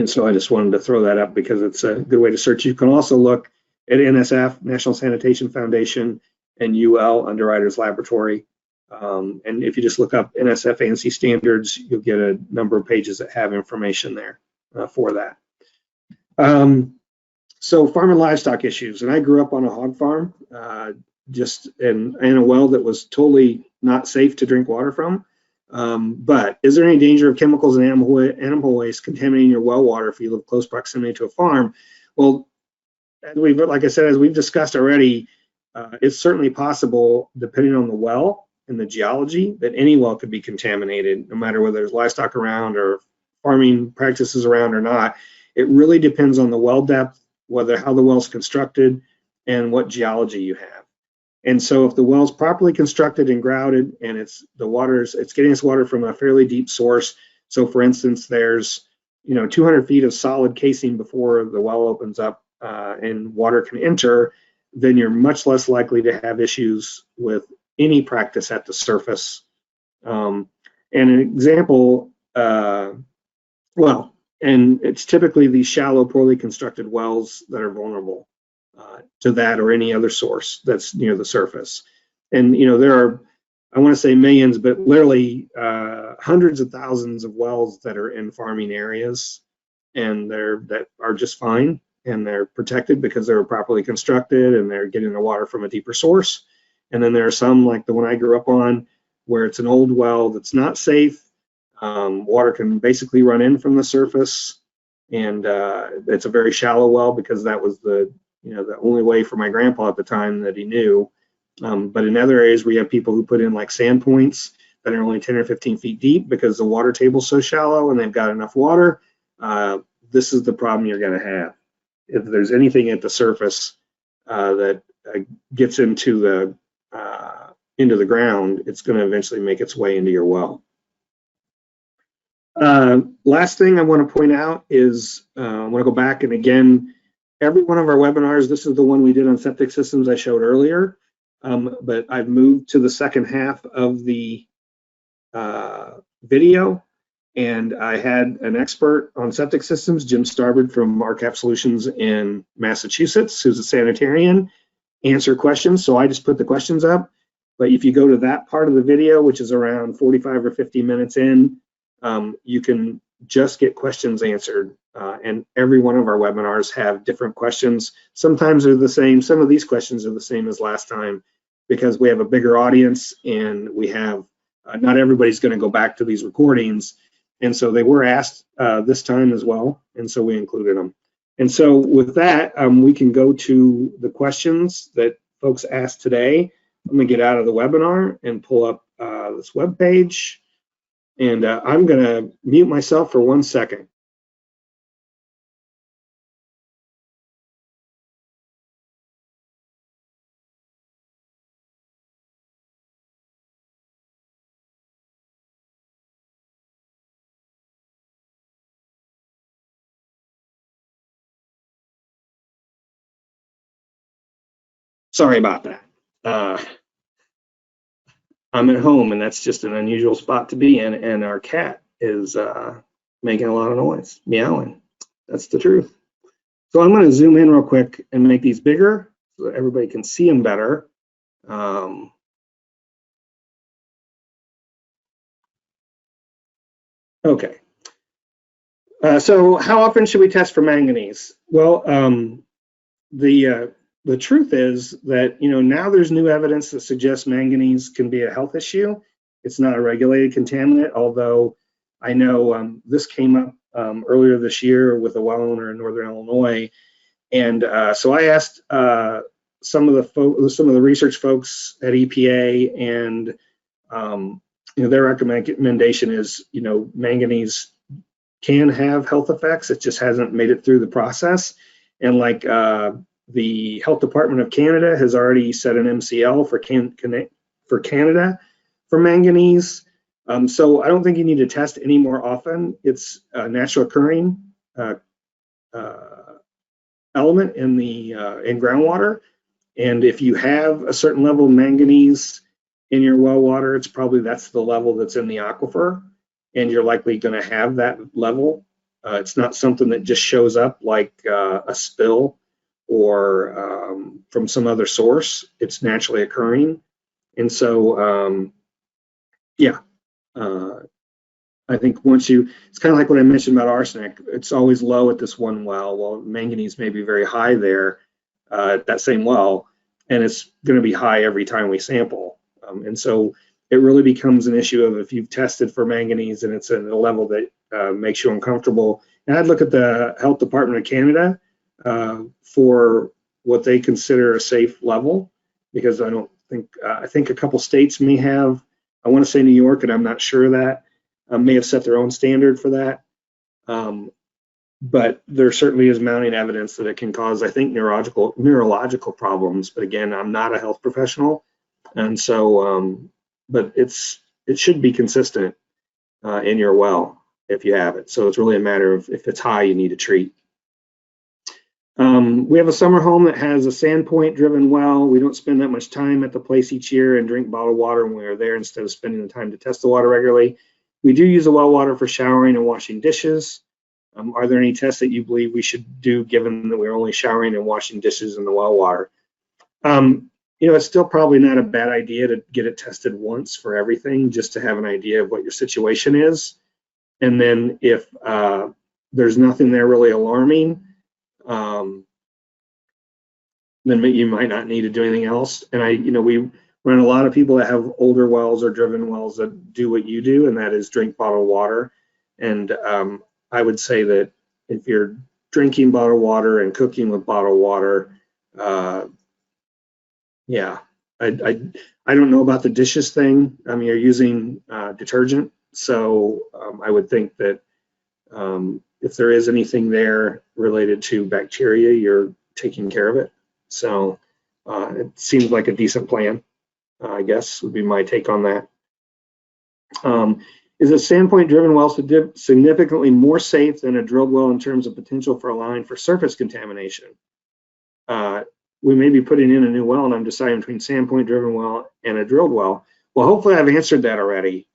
[SPEAKER 1] so I just wanted to throw that up because it's a good way to search. You can also look at NSF, National Sanitation Foundation, and UL, Underwriters Laboratory. And if you just look up NSF ANSI standards, you'll get a number of pages that have information there for that. So farm and livestock issues, and I grew up on a hog farm, just in a well that was totally not safe to drink water from. But is there any danger of chemicals and animal waste contaminating your well water if you live close proximity to a farm? Well, like I said, as we've discussed already, it's certainly possible, depending on the well and the geology, that any well could be contaminated, no matter whether there's livestock around or farming practices around or not. It really depends on the well depth, how the well's constructed, and what geology you have. And so if the well's properly constructed and grouted, and it's getting its water from a fairly deep source. So for instance, there's 200 feet of solid casing before the well opens up and water can enter, then you're much less likely to have issues with any practice at the surface. And an example, and it's typically these shallow, poorly constructed wells that are vulnerable to that or any other source that's near the surface. And there are, I want to say millions, but literally hundreds of thousands of wells that are in farming areas, and that are just fine, and they're protected because they were properly constructed and they're getting the water from a deeper source. And then there are some, like the one I grew up on, where it's an old well that's not safe. Water can basically run in from the surface, and it's a very shallow well because that was the only way for my grandpa at the time that he knew. But in other areas, we have people who put in like sand points that are only 10 or 15 feet deep because the water table's so shallow and they've got enough water. This is the problem you're going to have. If there's anything at the surface that gets into the ground, it's going to eventually make its way into your well. Last thing I want to point out is I want to go back, and again, every one of our webinars, this is the one we did on septic systems I showed earlier, but I've moved to the second half of the video, and I had an expert on septic systems, Jim Starbard from RCAP Solutions in Massachusetts, who's a sanitarian, answer questions. So I just put the questions up. But if you go to that part of the video, which is around 45 or 50 minutes in, you can just get questions answered. And every one of our webinars have different questions. Sometimes they're the same. Some of these questions are the same as last time because we have a bigger audience, and we have not everybody's going to go back to these recordings. And so they were asked this time as well, and so we included them. And so with that, we can go to the questions that folks asked today. I'm going to get out of the webinar and pull up this web page, and I'm going to mute myself for 1 second. Sorry about that. I'm at home, and that's just an unusual spot to be in, and our cat is making a lot of noise, meowing. That's the truth. So I'm going to zoom in real quick and make these bigger so that everybody can see them better. Okay. So how often should we test for manganese? Well, the truth is that now there's new evidence that suggests manganese can be a health issue. It's not a regulated contaminant, although I know this came up earlier this year with a well owner in Northern Illinois, and so I asked some of the research folks at EPA, and their recommendation is manganese can have health effects. It just hasn't made it through the process, and like the Health Department of Canada has already set an MCL for Canada for manganese. So I don't think you need to test any more often. It's a natural occurring element in groundwater, and if you have a certain level of manganese in your well water, that's the level that's in the aquifer, and you're likely going to have that level. It's not something that just shows up like a spill or from some other source. It's naturally occurring, and so I think it's kind of like what I mentioned about arsenic. It's always low at this one well. Well, manganese may be very high there at that same well, and it's going to be high every time we sample. And so it really becomes an issue of if you've tested for manganese and it's at a level that makes you uncomfortable. And I'd look at the Health Department of Canada for what they consider a safe level, because I think a couple states may have, I want to say New York, and I'm not sure of that, may have set their own standard for that. but there certainly is mounting evidence that it can cause, I think, neurological problems. But again, I'm not a health professional, and so, but it should be consistent in your well if you have it. So it's really a matter of if it's high, you need to treat. We have a summer home that has a sandpoint driven well. We don't spend that much time at the place each year and drink bottled water when we are there instead of spending the time to test the water regularly. We do use the well water for showering and washing dishes. Are there any tests that you believe we should do given that we're only showering and washing dishes in the well water? It's still probably not a bad idea to get it tested once for everything, just to have an idea of what your situation is. And then if there's nothing there really alarming, then you might not need to do anything else. And we run a lot of people that have older wells or driven wells that do what you do, and that is drink bottled water. And I would say that if you're drinking bottled water and cooking with bottled water, yeah, I don't know about the dishes thing. I mean, you're using detergent, so I would think that if there is anything there related to bacteria, you're taking care of it. So it seems like a decent plan, I guess, would be my take on that. Is a sandpoint driven well significantly more safe than a drilled well in terms of potential for a line for surface contamination? We may be putting in a new well and I'm deciding between sandpoint driven well and a drilled well. Well, hopefully I've answered that already.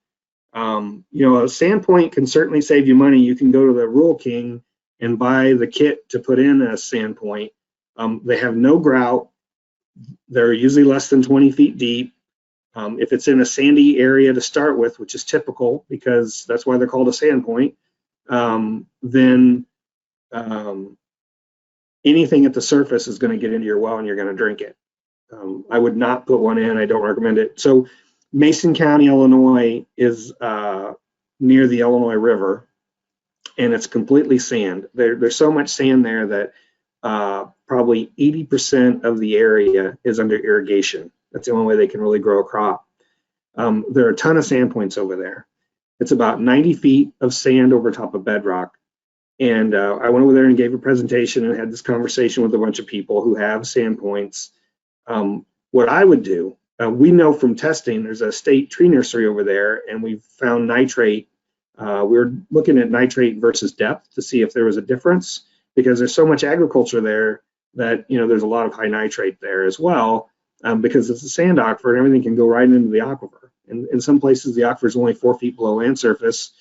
[SPEAKER 1] A sandpoint can certainly save you money. You can go to the Rural King and buy the kit to put in a sandpoint. They have no grout. They're usually less than 20 feet deep. If it's in a sandy area to start with, which is typical because that's why they're called a sandpoint, then anything at the surface is going to get into your well and you're going to drink it. I would not put one in. I don't recommend it. So Mason County, Illinois is near the Illinois River, and it's completely sand. There's so much sand there that probably 80% of the area is under irrigation. That's the only way they can really grow a crop. There are a ton of sand points over there. It's about 90 feet of sand over top of bedrock. And I went over there and gave a presentation and had this conversation with a bunch of people who have sand points. What I would do, we know from testing, there's a state tree nursery over there, and we've found nitrate. We were looking at nitrate versus depth to see if there was a difference, because there's so much agriculture there that there's a lot of high nitrate there as well, because it's a sand aquifer and everything can go right into the aquifer. And in some places, the aquifer is only 4 feet below land surface.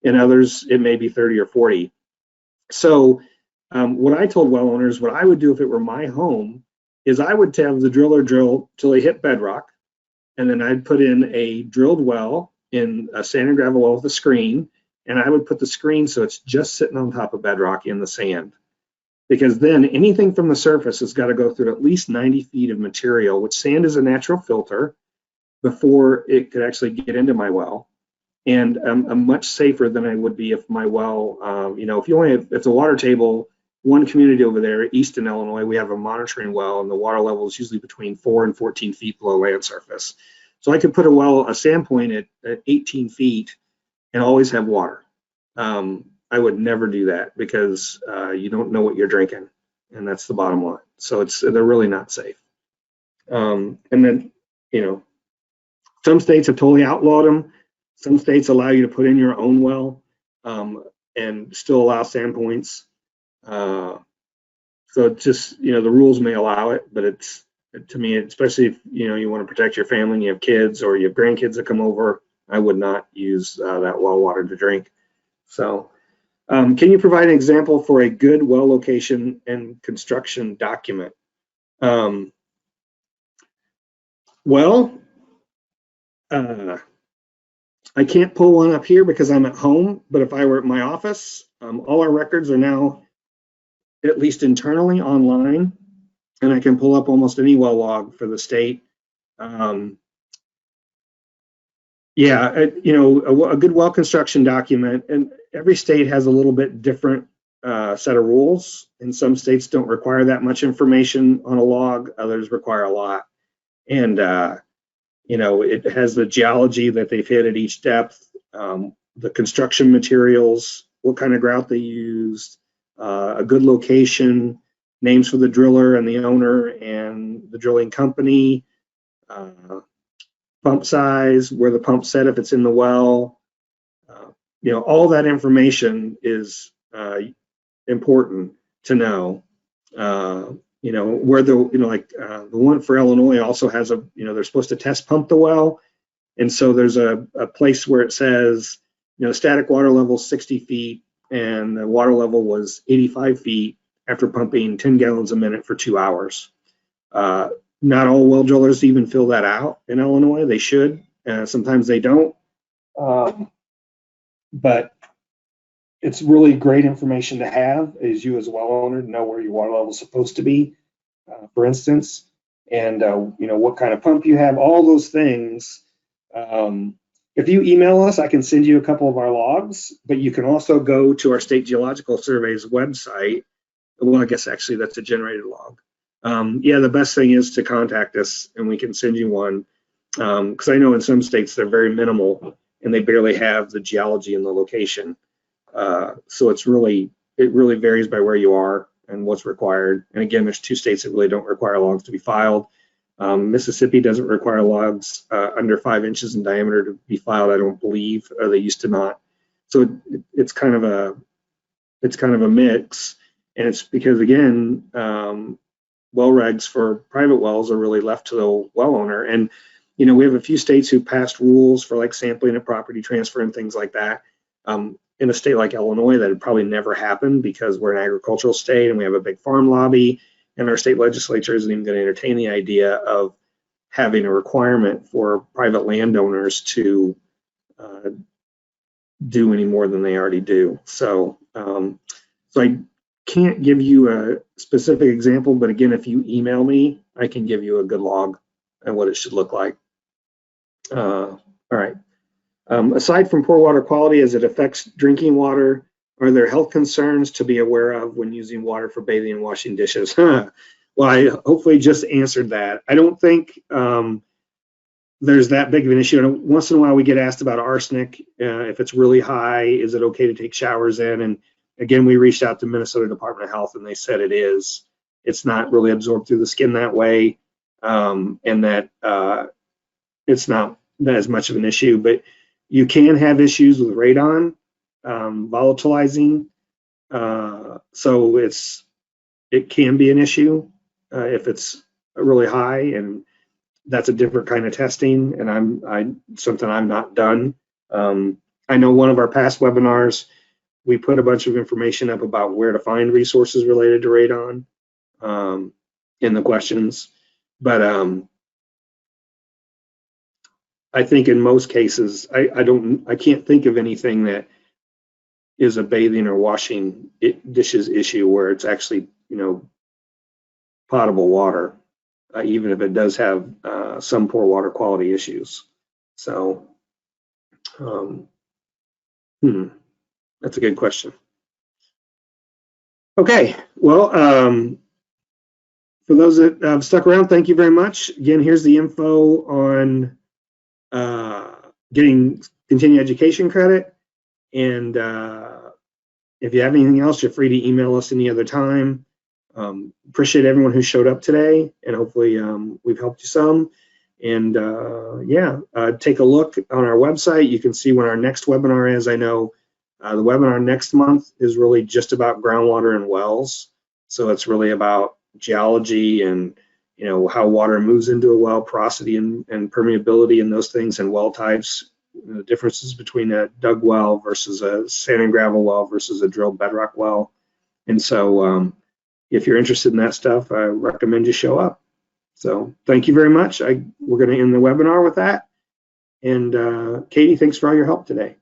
[SPEAKER 1] In others, it may be 30 or 40. So what I told well owners, what I would do if it were my home, is I would have the driller drill till they hit bedrock, and then I'd put in a drilled well in a sand and gravel well with a screen, and I would put the screen so it's just sitting on top of bedrock in the sand. Because then anything from the surface has got to go through at least 90 feet of material, which sand is a natural filter, before it could actually get into my well. And I'm much safer than I would be if my well, if it's a water table, one community over there, east in Illinois, we have a monitoring well, and the water level is usually between 4 and 14 feet below land surface. So I could put a sand point at 18 feet and always have water. I would never do that because you don't know what you're drinking, and that's the bottom line. So they're really not safe. And then, some states have totally outlawed them. Some states allow you to put in your own well and still allow sand points. So it's just, the rules may allow it, but to me, especially if, you want to protect your family and you have kids or you have grandkids that come over, I would not use that well water to drink. So can you provide an example for a good well location and construction document? I can't pull one up here because I'm at home, but if I were at my office, all our records are now, at least internally, online, and I can pull up almost any well log for the state. A good well construction document, and every state has a little bit different set of rules, and some states don't require that much information on a log, others require a lot. And it has the geology that they've hit at each depth, the construction materials, what kind of grout they used, a good location, names for the driller and the owner and the drilling company, pump size, where the pump's set if it's in the well. All that information is important to know. Where the one for Illinois also has they're supposed to test pump the well. And so there's a place where it says, static water level 60 feet and the water level was 85 feet after pumping 10 gallons a minute for 2 hours. Not all well drillers even fill that out in Illinois. They should. Sometimes they don't. But it's really great information to have as you as a well owner to know where your water level is supposed to be, for instance, and what kind of pump you have, all those things. If you email us, I can send you a couple of our logs, but you can also go to our State Geological Survey's website. Well, I guess actually that's a generated log. The best thing is to contact us and we can send you one, because I know in some states they're very minimal and they barely have the geology and the location. So it really varies by where you are and what's required. And again, there's 2 states that really don't require logs to be filed. Mississippi doesn't require logs under 5 inches in diameter to be filed, I don't believe, or they used to not. So it's kind of a mix, and it's because again, well regs for private wells are really left to the well owner. And we have a few states who passed rules for like sampling and property transfer and things like that. In a state like Illinois, that would probably never happen because we're an agricultural state and we have a big farm lobby, and our state legislature isn't even going to entertain the idea of having a requirement for private landowners to do any more than they already do. So I can't give you a specific example, but again, if you email me, I can give you a good log and what it should look like. All right. Aside from poor water quality as it affects drinking water, are there health concerns to be aware of when using water for bathing and washing dishes? Well, I hopefully just answered that. I don't think there's that big of an issue. And once in a while we get asked about arsenic. If it's really high, is it okay to take showers in? And again, we reached out to Minnesota Department of Health and they said it is. It's not really absorbed through the skin that way, and that it's not as much of an issue. But you can have issues with radon volatilizing, so it can be an issue if it's really high, and that's a different kind of testing, and something I'm not done. I know one of our past webinars, we put a bunch of information up about where to find resources related to radon in the questions, but I think in most cases, I can't think of anything that is a bathing or washing dishes issue where it's actually, potable water, even if it does have some poor water quality issues. So, that's a good question. Okay, well, for those that have stuck around, thank you very much. Again, here's the info on getting continuing education credit, and if you have anything else, you're free to email us any other time. Appreciate everyone who showed up today, and hopefully we've helped you some. And take a look on our website. You can see when our next webinar is. I know the webinar next month is really just about groundwater and wells, so it's really about geology and how water moves into a well, porosity and permeability and those things, and well types, the differences between a dug well versus a sand and gravel well versus a drilled bedrock well. And so if you're interested in that stuff, I recommend you show up. So thank you very much. We're going to end the webinar with that. And Katie, thanks for all your help today.